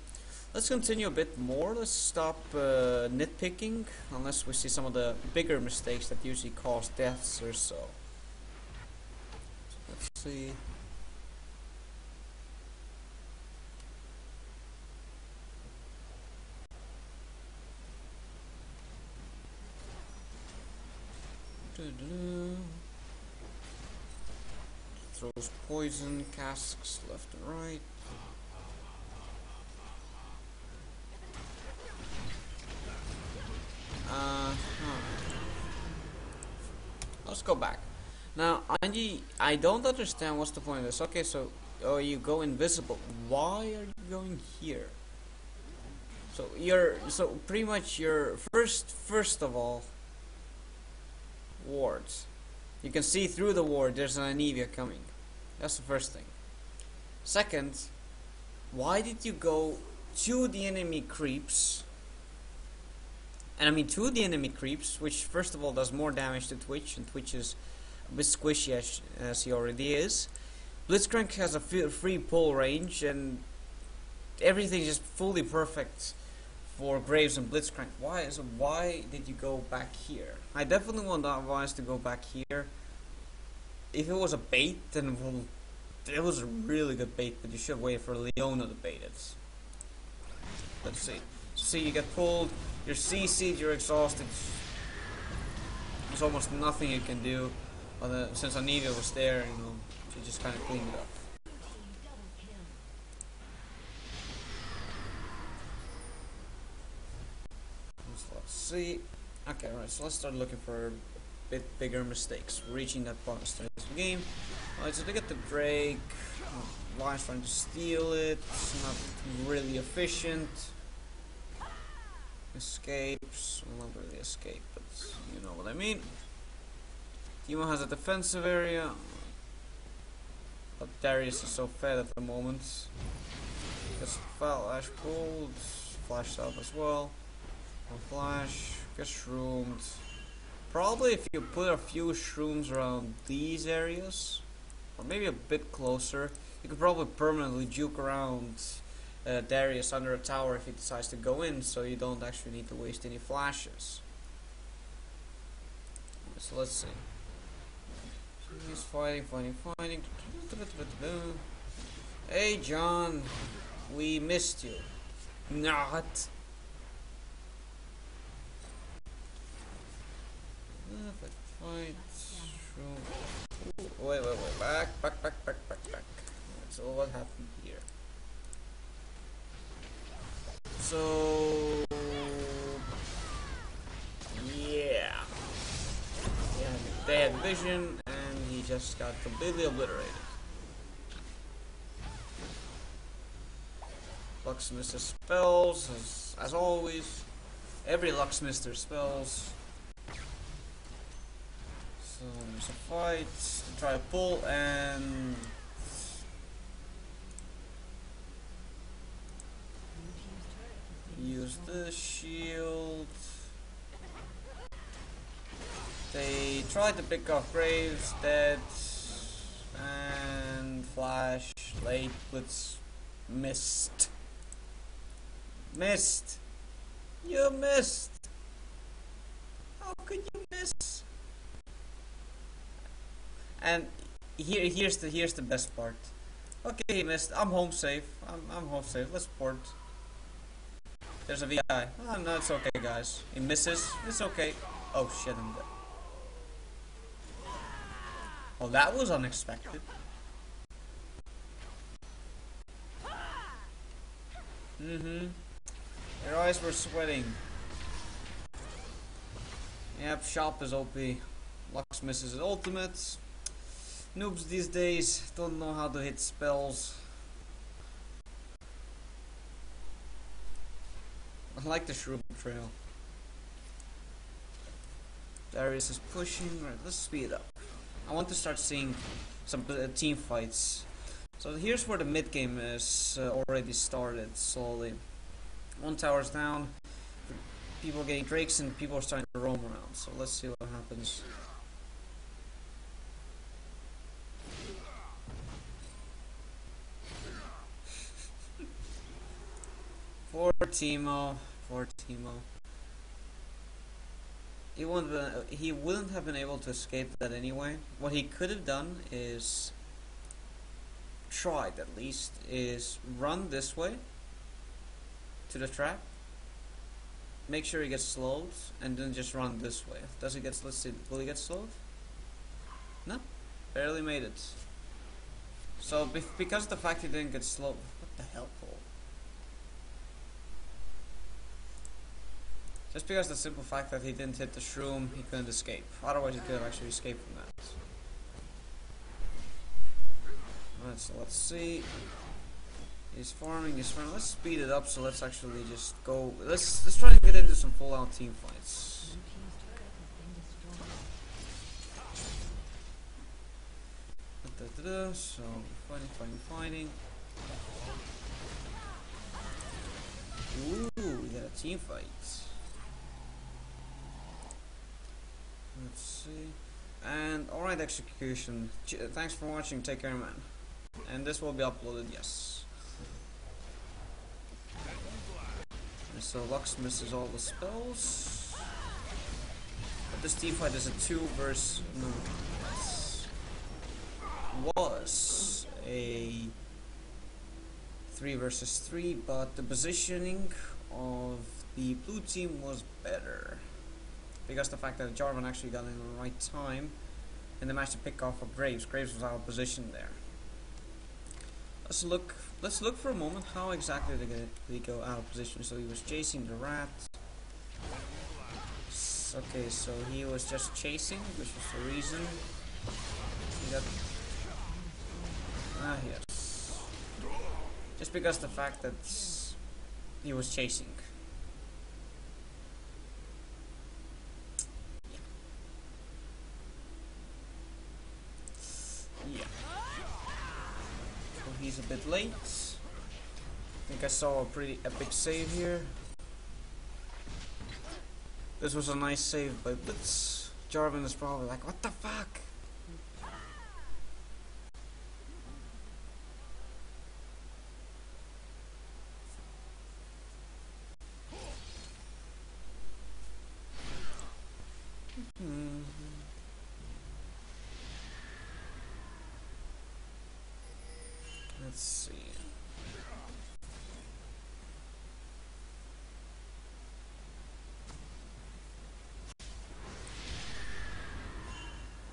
Let's continue a bit more. Let's stop nitpicking, unless we see some of the bigger mistakes that usually cause deaths or so. Let's see. Throws poison casks left and right. Let's go back. Now, I don't understand what's the point of this. Okay, so you go invisible. Why are you going here? So pretty much your first of all wards. You can see through the ward. There's an Anivia coming. That's the first thing. Second, why did you go to the enemy creeps? And I mean to the enemy creeps, which first of all does more damage to Twitch, and Twitch is a bit squishy as he already is. Blitzcrank has a free pull range, and everything is just fully perfect for Graves and Blitzcrank. Why did you go back here? I definitely want to advise to go back here. If it was a bait, then it was a really good bait, but you should wait for Leona to bait it. Let's see. See, you get pulled, you're CC'd, you're exhausted. There's almost nothing you can do. Since Anivia was there, she just kind of cleaned it up. Let's see. Okay, right, so let's start looking for a bit bigger mistakes. Reaching that point of the game. Alright, so they get the Drake. Lion's trying to steal it. It's not really efficient. Escapes. Well, not really escape, but you know what I mean. Timo has a defensive area. But Darius is so fed at the moment. Gets flash pulled. Flashed out as well. Flash. Gets shroomed. Probably if you put a few shrooms around these areas, or maybe a bit closer, you could probably permanently juke around Darius under a tower if he decides to go in, so you don't actually need to waste any flashes. So let's see. He's fighting. Hey John, we missed you. Not. Fight. Wait. Back. So what happened here? So yeah, they had vision, and he just got completely obliterated. Lucksmith spells, as always. Every Lucksmith spells. So there's a fight to try to pull and use the shield. They tried to pick off Graves, dead, and flash, late, blitz, missed. You missed! How could you miss? And here's the best part. Okay, he missed. I'm home safe. I'm home safe. Let's port. There's a VI. Oh, no, it's okay, guys. He misses. It's okay. Oh shit, I'm dead. Oh, that was unexpected. Your eyes were sweating. Yep, Shop is OP. Lux misses his ultimate. Noobs these days don't know how to hit spells. I like the Shroom Trail. Darius is pushing. Right, let's speed up. I want to start seeing some team fights. So here's where the mid game is already started slowly. One tower's down. People are getting drakes and people are starting to roam around. So let's see what happens. Poor Teemo. Poor Teemo. He wouldn't have been able to escape that anyway. What he could have done is tried, at least, is run this way to the trap, make sure he gets slowed, and then just run this way. Does he get, let's see, will he get slowed? No, barely made it. So because of the fact he didn't get slowed, what the hell, Paul? Just because the simple fact that he didn't hit the shroom, he couldn't escape. Otherwise he could have actually escaped from that. Alright, so let's see. He's farming, let's speed it up, so let's actually just go. Let's try to get into some full out team fights. So fighting. Ooh, we got a team fight. Let's see. And alright, execution. Thanks for watching, take care, man. And this will be uploaded, yes. And so Lux misses all the spells. But this team fight is a 2 versus... no. Was a 3 versus 3, but the positioning of the blue team was better. Because the fact that Jarvan actually got in the right time and they managed to pick off of Graves. Graves was out of position there. Let's look for a moment how exactly did he go out of position. So he was chasing the rat. Okay, so he was just chasing, which was the reason. He got yes. Just because the fact that he was chasing. Yeah. So he's a bit late. I think I saw a pretty epic save here. This was a nice save by Blitz. Jarvan is probably like, what the fuck? Let's see.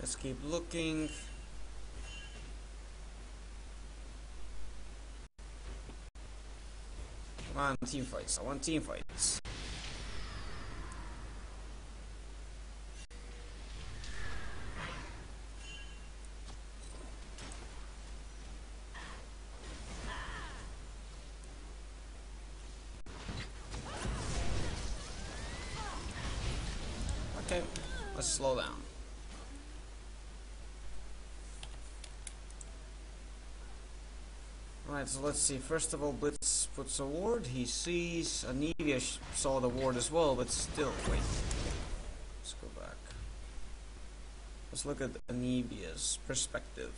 Let's keep looking. Come on, team fights. I want team fights. Okay, let's slow down. Right, so let's see. First of all, Blitz puts a ward. He sees Anivia saw the ward as well, but still, wait. Let's go back. Let's look at Anivia's perspective.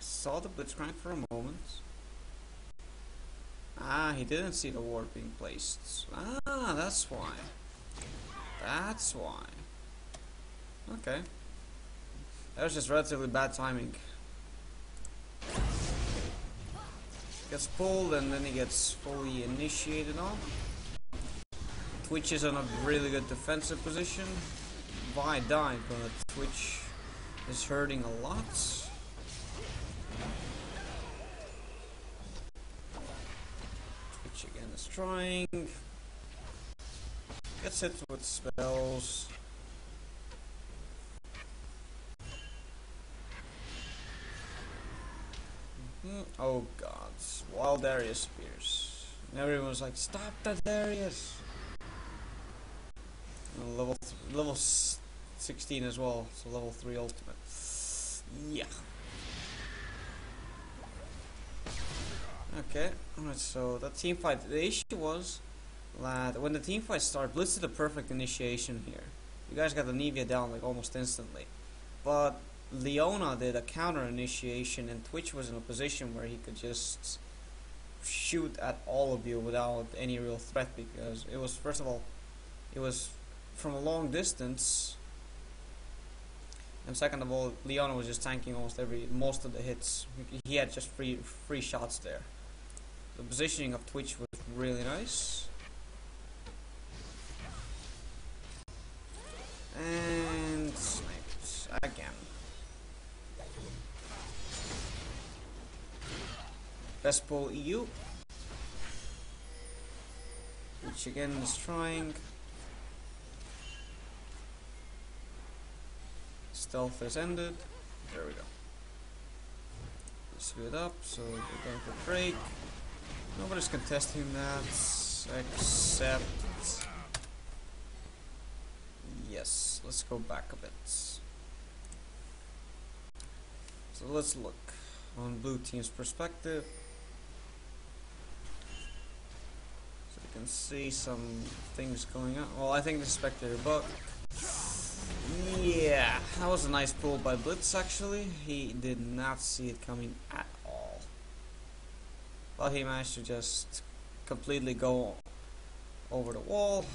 Saw the Blitzcrank for a moment. Ah, he didn't see the ward being placed. Ah, that's why. That's why. Okay. That was just relatively bad timing. Gets pulled and then he gets fully initiated on. Twitch is in a really good defensive position. Vi died, but Twitch is hurting a lot. Twitch again is is trying. Gets hit with spells. Oh god, wild Darius appears. And everyone's like, stop that Darius! And level 16 as well, so level 3 ultimate. Yeah. Okay, alright, so that team fight, the issue was that when the team fight started, Blitz did a perfect initiation here. You guys got the Nivea down like almost instantly. But Leona did a counter initiation and Twitch was in a position where he could just shoot at all of you without any real threat, because it was, first of all, it was from a long distance, and second of all, Leona was just tanking most of the hits. He had just free shots there. The positioning of Twitch was really nice. And sniped again. Best pull EU, which again is trying. Stealth has ended. There we go. Speed up, so we're going for break. Nobody's contesting that except yes. Let's go back a bit. So let's look on blue team's perspective. So you can see some things going on. Well, I think the spectator bug. Yeah, that was a nice pull by Blitz actually. He did not see it coming at all. But he managed to just completely go over the wall.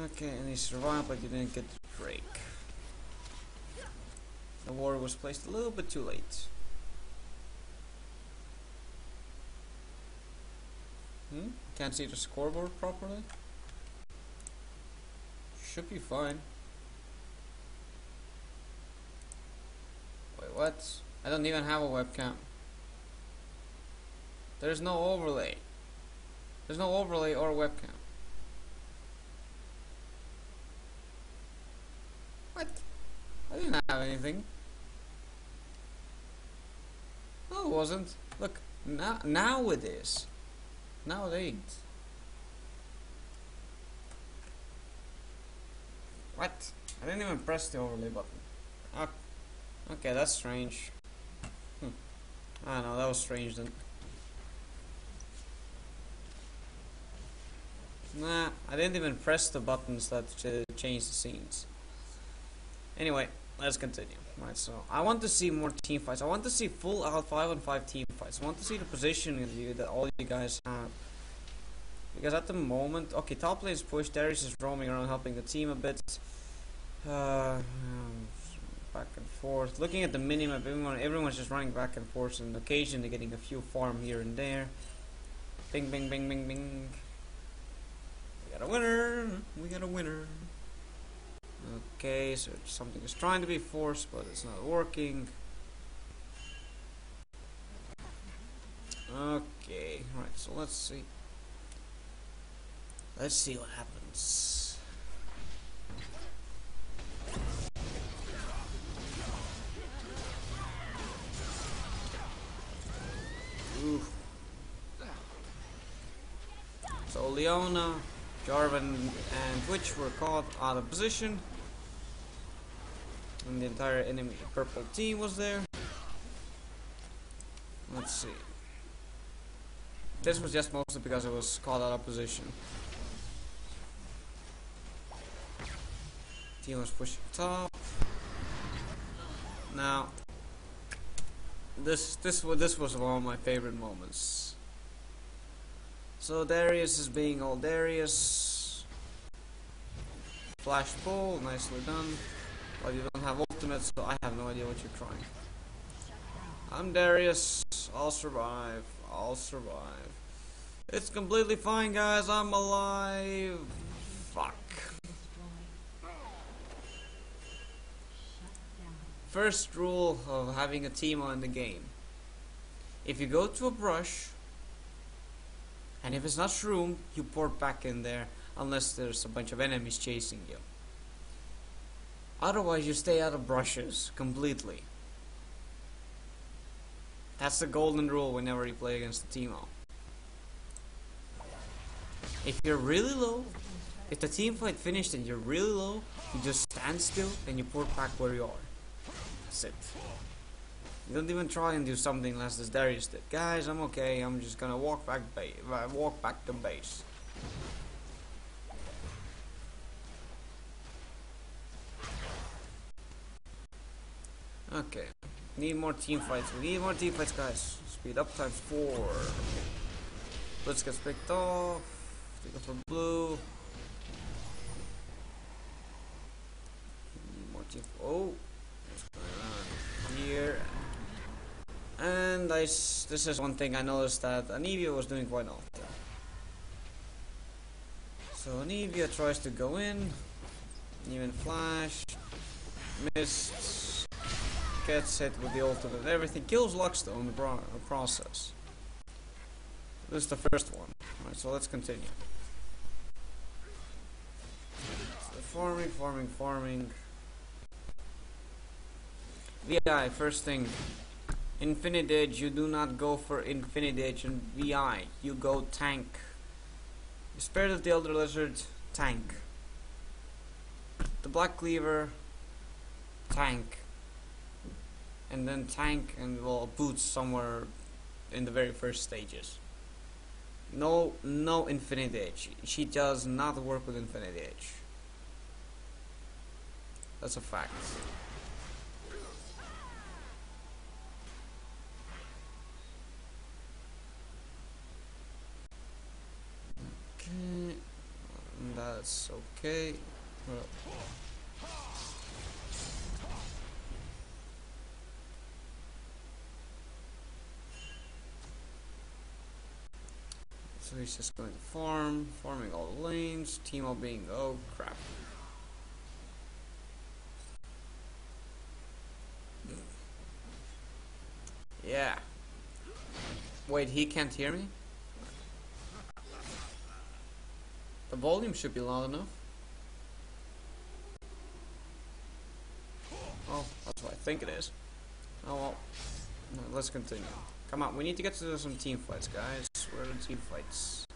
Okay, and he survived, but he didn't get the break. The ward was placed a little bit too late. Can't see the scoreboard properly? Should be fine. Wait, what? I don't even have a webcam. There's no overlay. There's no overlay or webcam. What? I didn't have anything. No, it wasn't. Look, now it is. Now it ain't. What? I didn't even press the overlay button. Okay, that's strange. I know, that was strange then. Nah, I didn't even press the buttons that change the scenes. Anyway, let's continue. Right, so I want to see more team fights. I want to see full out 5-on-5 team fights. I want to see the positioning that all you guys have. Because at the moment, okay, top lane is pushed. Darius is roaming around helping the team a bit. Back and forth. Looking at the minimap, everyone's just running back and forth, and occasionally getting a few farm here and there. Bing, bing, bing, bing, bing. We got a winner. We got a winner. Okay, so something is trying to be forced, but it's not working. Okay, right, so let's see. Let's see what happens. Ooh. So Leona, Jarvan, and Twitch were caught out of position. And the entire enemy purple team was there. Let's see. This was just mostly because it was caught out of position. Team was pushing top. Now, this was one of my favorite moments. So Darius is being all Darius. Flash pull, nicely done. Well, you don't have ultimate, so I have no idea what you're trying. I'm Darius. I'll survive. I'll survive. It's completely fine, guys. I'm alive. Fuck. first rule of having a Teemo in the game. If you go to a brush, and if it's not shroom, you port back in there unless there's a bunch of enemies chasing you. Otherwise, you stay out of brushes completely. That's the golden rule whenever you play against the Teemo. If you're really low, if the team fight finished and you're really low, you just stand still and you port back where you are. That's it. You don't even try and do something less as Darius did. Guys, I'm okay. I'm just gonna walk back to base. Okay. Need more team fights. We need more team fights, guys. Speed up times 4. Let's get picked off. Take it for blue. Need more team. Oh, what's going on here? And this is one thing I noticed that Anivia was doing quite often. So Anivia tries to go in, even flash, missed, gets hit with the ultimate and everything, kills Lux though in the process. This is the first one. Alright, so let's continue. So farming. VI, first thing. Infinite Edge, you do not go for Infinite Edge and VI, you go tank. Spirit of the Elder Lizard, tank. The Black Cleaver, tank. And then tank and well boots somewhere in the very first stages. No Infinite Edge. She does not work with Infinite Edge. That's a fact. Okay, that's okay. So he's just going to farming all the lanes, Teemo being, oh crap. Yeah. Wait, he can't hear me? The volume should be loud enough. Oh, that's what I think it is. Oh well. No, let's continue. Come on, we need to get to some team fights, guys. Where are the team fights?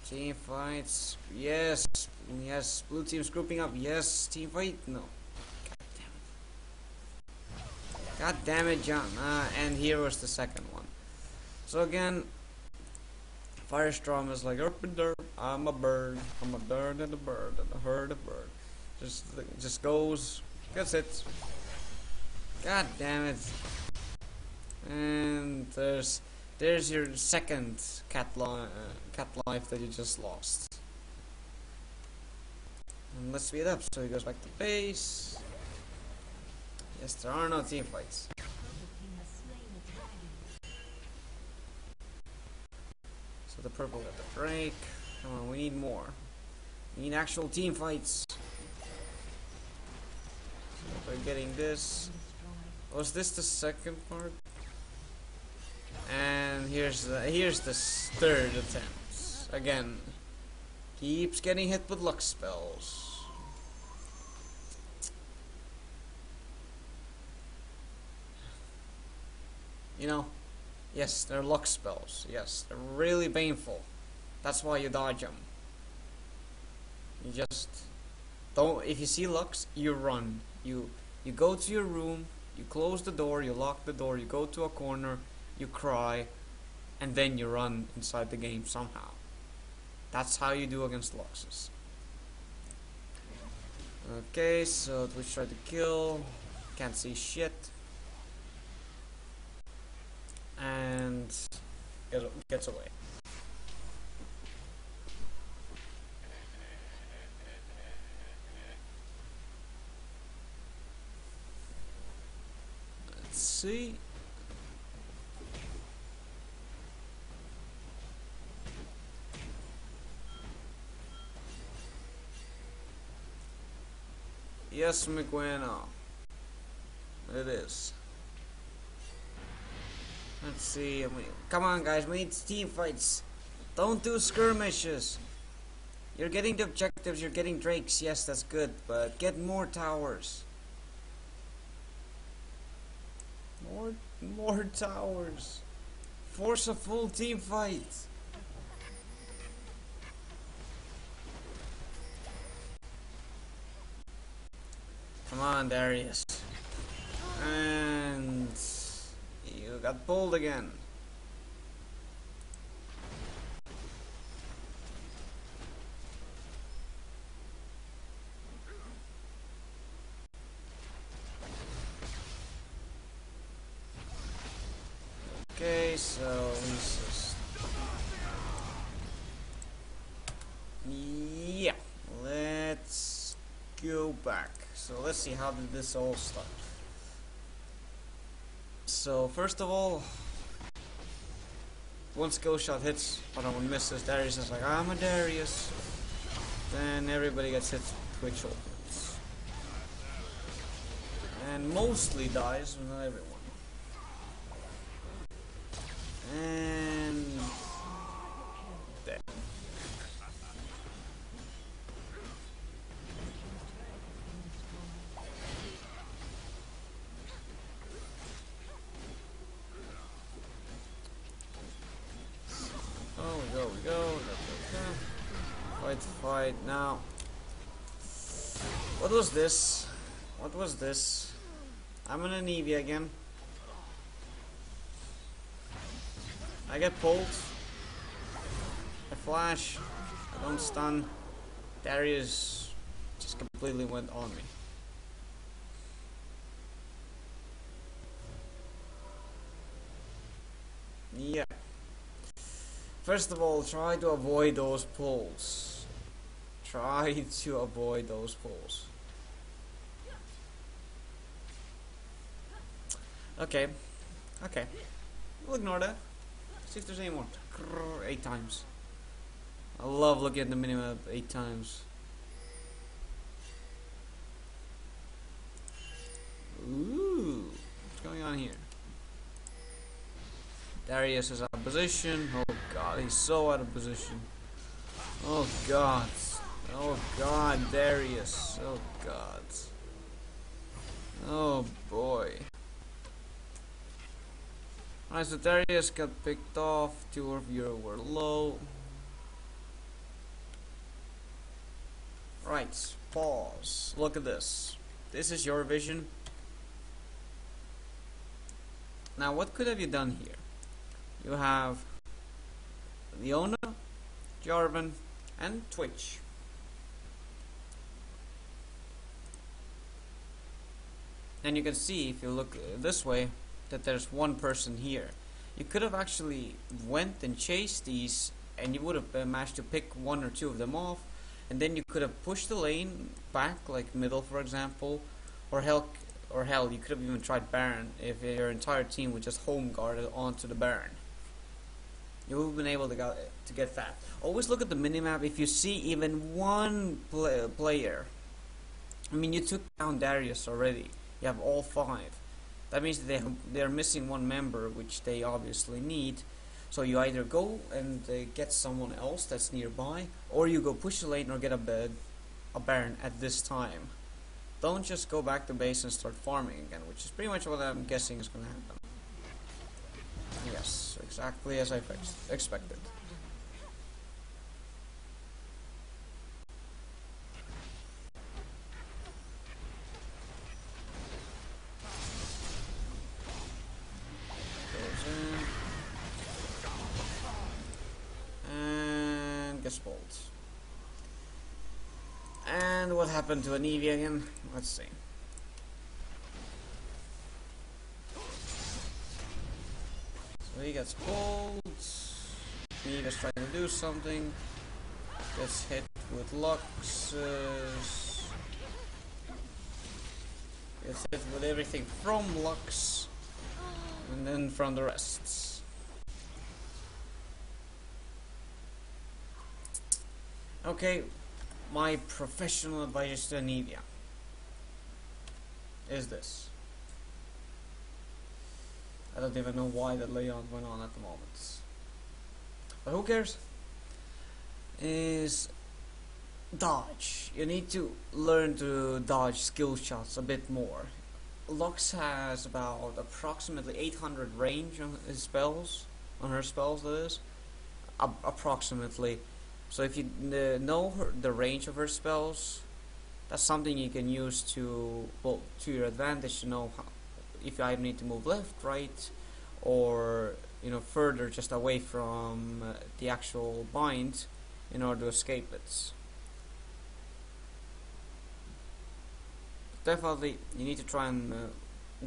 Team fights. Yes. Yes. Blue team's grouping up. Yes. Team fight. No. God damn it, John. And here was the second one. So again, Firestorm is like, "Erp and derp, I'm a bird and a bird and a herd of bird." Just goes, gets it. God damn it. And there's your second cat life that you just lost. And let's speed up so he goes back to base. Yes, there are no team fights. So the purple got the break. Come on, we need more. We need actual team fights. So we're getting this. Was this the second part? And here's the third attempt. Again, keeps getting hit with luck spells. You know, yes, they're luck spells. Yes, they're really painful. That's why you dodge them. You just don't. If you see Lux, you run. You go to your room. You close the door. You lock the door. You go to a corner. You cry, and then you run inside the game somehow. That's how you do against Luxes. Okay, so Twitch tried to kill. Can't see shit. And gets away. Let's see. Yes, Migueno. It is. Let's see. Come on, guys. We need team fights. Don't do skirmishes. You're getting the objectives. You're getting drakes. Yes, that's good. But get more towers. More towers. Force a full team fight. Come on, Darius. And you got pulled again. Okay, so he's just... Yeah, let's go back. So let's see, how did this all start? So first of all, one skill shot hits, other one misses. Darius is like, I'm a Darius. Then everybody gets hit Twitch opens. And mostly dies, but not everyone. And dead. We go. Fight now. What was this? I'm in an Eevee again. I get pulled. I flash. I don't stun. Darius just completely went on me. Yeah. First of all, try to avoid those pulls. Okay. We'll ignore that. See if there's any more. 8 times. I love looking at the minimap 8 times. Ooh. What's going on here? Darius is out of position. Oh god, he's so out of position. Oh god. Darius. Oh god. Oh boy. Alright, so Darius got picked off. 2 of you were low. Right, pause. Look at this. This is your vision. Now, what could have you done here? You have Leona, Jarvan, and Twitch. And you can see, if you look this way, that there's one person here. You could have actually went and chased these, and you would have managed to pick 1 or 2 of them off, and then you could have pushed the lane back, like middle, for example, or hell, you could have even tried Baron if your entire team would just home guard onto the Baron. You would have been able to get that. Always look at the minimap. If you see even one player, I mean, you took down Darius already. You have all 5. That means that they're missing 1 member, which they obviously need. So you either go and get someone else that's nearby, or you go push the lane or get a Baron at this time. Don't just go back to base and start farming again, which is pretty much what I'm guessing is going to happen. Yes, exactly as I expected. Goes in. And gets pulled. And what happened to an Eevee again? Let's see. So he gets pulled. Eevee is trying to do something. Gets hit with Luxes. Gets hit with everything from Lux. And then from the rest. Okay. My professional advice to Anivia. is this. I don't even know why that layout went on at the moment. But who cares? Is dodge. You need to learn to dodge skill shots a bit more. Lux has about approximately 800 range on his spells, on her spells that is, approximately. So if you know the range of her spells, that's something you can use to your advantage to know how, if you either need to move left, right, or further just away from the actual bind in order to escape it. Definitely, you need to try and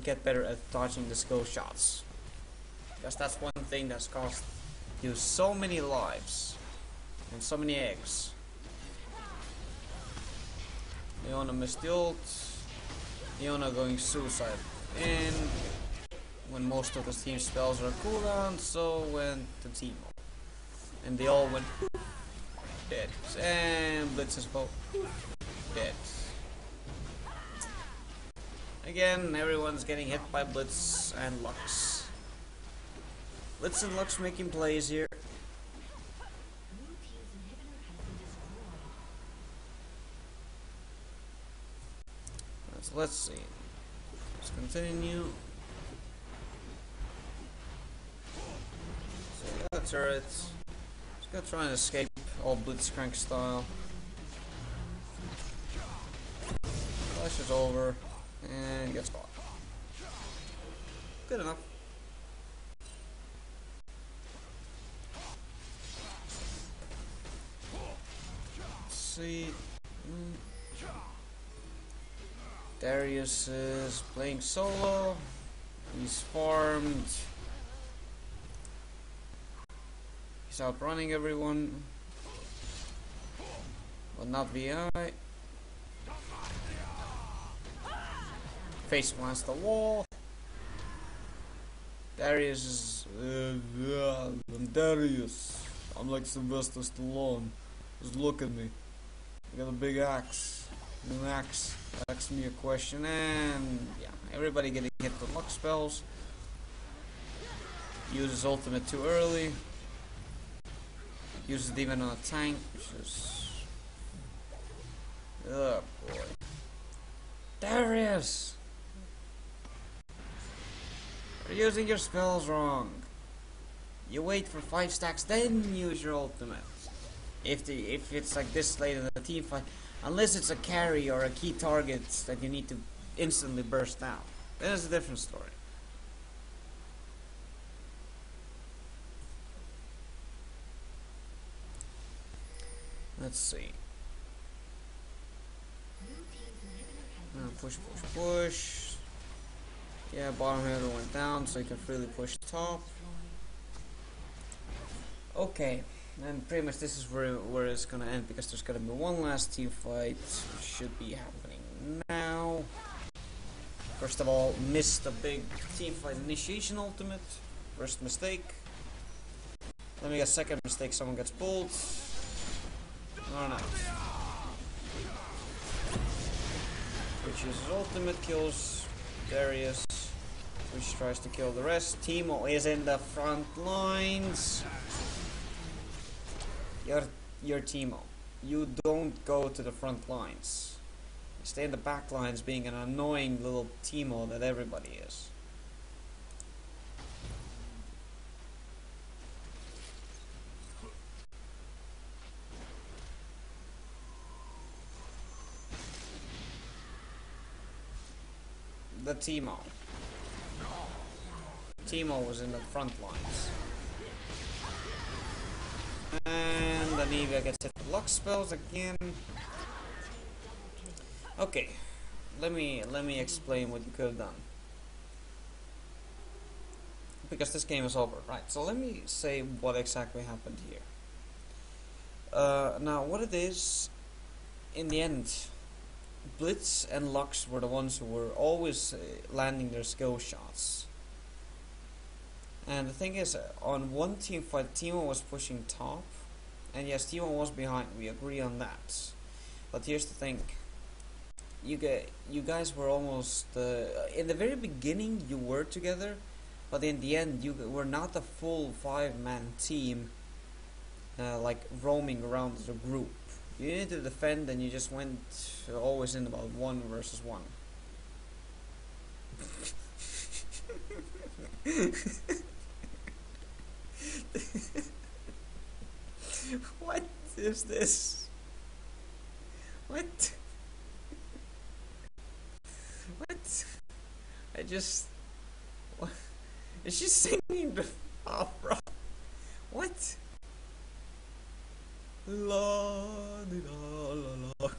get better at dodging the skill shots, because that's one thing that's cost you so many lives and so many eggs. Leona missed the ult. Leona going suicide in when most of the team spells are cooldown, so went the Teemo. And they all went dead. And Blitz is both dead. Again, everyone's getting hit by Blitz and Lux. Blitz and Lux making plays here. So let's see. Let's continue. So we got a turret. Just gotta try and escape all Blitzcrank style. Flash is over. And gets caught. Good enough. Let's see. Darius is playing solo. He's farmed. He's outrunning everyone. But not VI. Face plants the wall. Darius is I'm Darius. I'm like Sylvester Stallone. Just look at me. I got a big axe. New axe. Ask me a question, and yeah, everybody getting hit with luck spells. Uses ultimate too early. Uses it even on a tank, which is oh boy. Darius! You're using your spells wrong. You wait for 5 stacks, then use your ultimate. If it's like this late in the team fight, unless it's a carry or a key target that you need to instantly burst out, then it's a different story. Let's see. Push, push, push. Yeah, bottom header went down, so you can freely push top. Okay, and pretty much this is where it's gonna end, because there's gonna be one last team fight, which should be happening now. First of all, missed a big team fight initiation ultimate. First mistake. Let me get second mistake. Someone gets pulled. Oh no. Which uses ultimate, kills Darius, which tries to kill the rest. Teemo is in the front lines. You're Teemo. You don't go to the front lines. You stay in the back lines, being an annoying little Teemo that everybody is. The Teemo. Teemo was in the front lines. And Anivia gets hit with luck spells again. Okay, let me explain what you could have done, because this game is over, right? So let me say what exactly happened here. Now, what it is, in the end, Blitz and Lux were the ones who were always landing their skill shots. And the thing is, on one team fight, Teemo was pushing top, and yes, Teemo was behind. We agree on that. But here's the thing: you guys were almost in the very beginning you were together, but in the end you were not a full 5-man team, like roaming around as a group. You needed to defend, and you just went always in about 1 versus 1. What is this? What? What? I just. What? Is she singing the opera? What? La di la la la.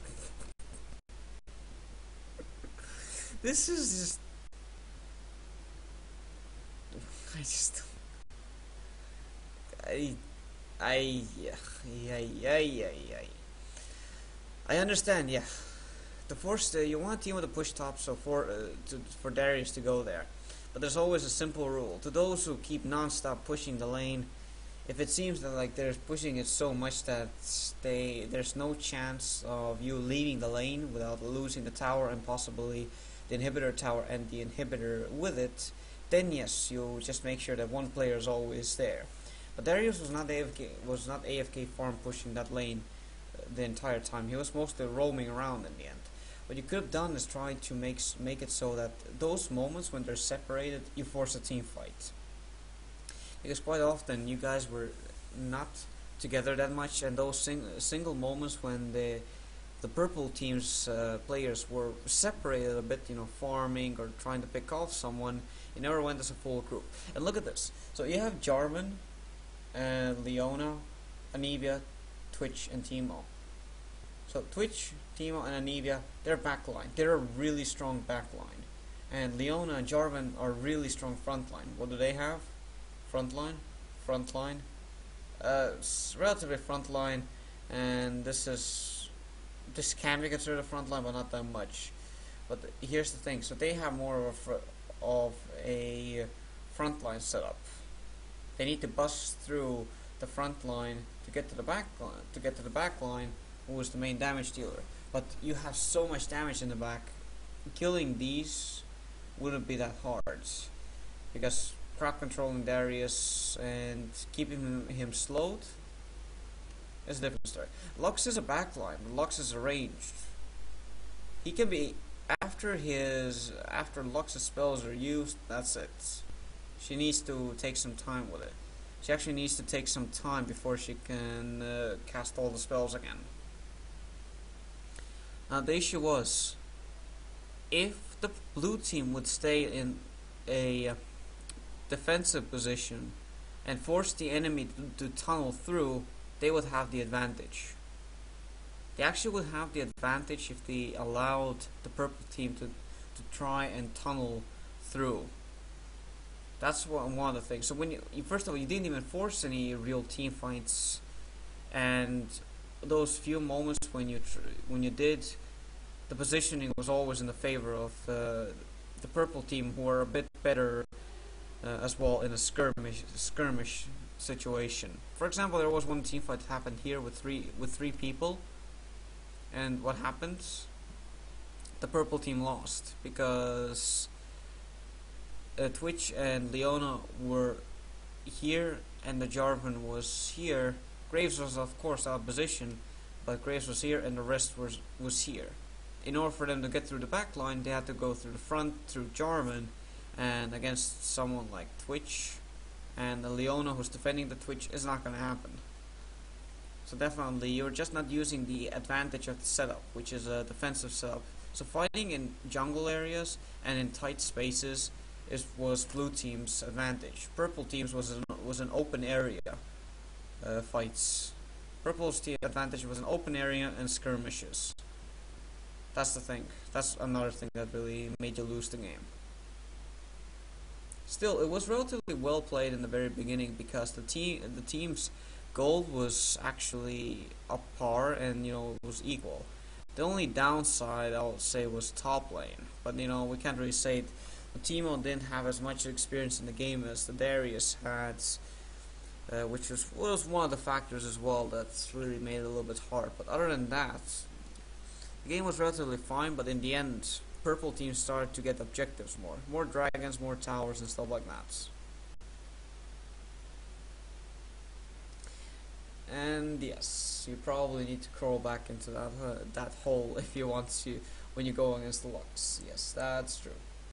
This is just. I just. Yeah, yeah, yeah, yeah, yeah. I understand, yeah. The force, you want a team with a push top, so for Darius to go there. But there's always a simple rule. To those who keep non-stop pushing the lane, if it seems that like they're pushing it so much that there's no chance of you leaving the lane without losing the tower and possibly the inhibitor tower and the inhibitor with it, then yes, you just make sure that one player is always there. But Darius was not AFK farm pushing that lane the entire time. He was mostly roaming around in the end. What you could have done is try to make it so that those moments when they're separated, you force a team fight. Because quite often you guys were not together that much, and those single moments when the purple team's players were separated a bit, farming or trying to pick off someone, you never went as a full group. And look at this. So you have Jarvan, Leona, Anivia, Twitch, and Teemo. So Twitch, Teemo, and Anivia, they're backline. They're a really strong backline. And Leona and Jarvan are really strong frontline. What do they have? Frontline? Frontline? Relatively frontline, and this can be considered a frontline, but not that much. But here's the thing: so they have more of a frontline setup. They need to bust through the front line to get to the back line. To get to the back line, who is the main damage dealer. But you have so much damage in the back. Killing these wouldn't be that hard, because crowd controlling Darius and keeping him slowed is a different story. Lux is a backline, but Lux is arranged. He can be after Lux's spells are used. That's it. She needs to take some time with it. She actually needs to take some time before she can cast all the spells again. Now the issue was, if the blue team would stay in a defensive position and force the enemy to tunnel through, they would have the advantage. They actually would have the advantage if they allowed the purple team to try and tunnel through. That's one of the things. So when you first of all, you didn't even force any real team fights, and those few moments when you did, the positioning was always in the favor of the purple team, who are a bit better as well in a skirmish situation. For example, there was one team fight that happened here with three people, and what happened? The purple team lost because Twitch and Leona were here and the Jarvan was here. Graves was of course out of position, but Graves was here and the rest was here. In order for them to get through the back line, they had to go through the front through Jarvan, and against someone like Twitch and the Leona who's defending the Twitch is not going to happen. So definitely you're just not using the advantage of the setup, which is a defensive setup. So fighting in jungle areas and in tight spaces was blue team's advantage. Purple team's was an open area fights. Purple's team advantage was an open area and skirmishes. That's the thing. That's another thing that really made you lose the game. Still, it was relatively well played in the very beginning because the team's gold was actually up par and it was equal. The only downside I would say was top lane, but we can't really say it. Teemo didn't have as much experience in the game as the Darius had, which was one of the factors as well that really made it a little bit hard. But other than that, The game was relatively fine, but in the end, purple teams started to get objectives more. More dragons, more towers, and stuff like that. And yes, you probably need to crawl back into that hole if you want to when you go against the Lux. Yes, that's true.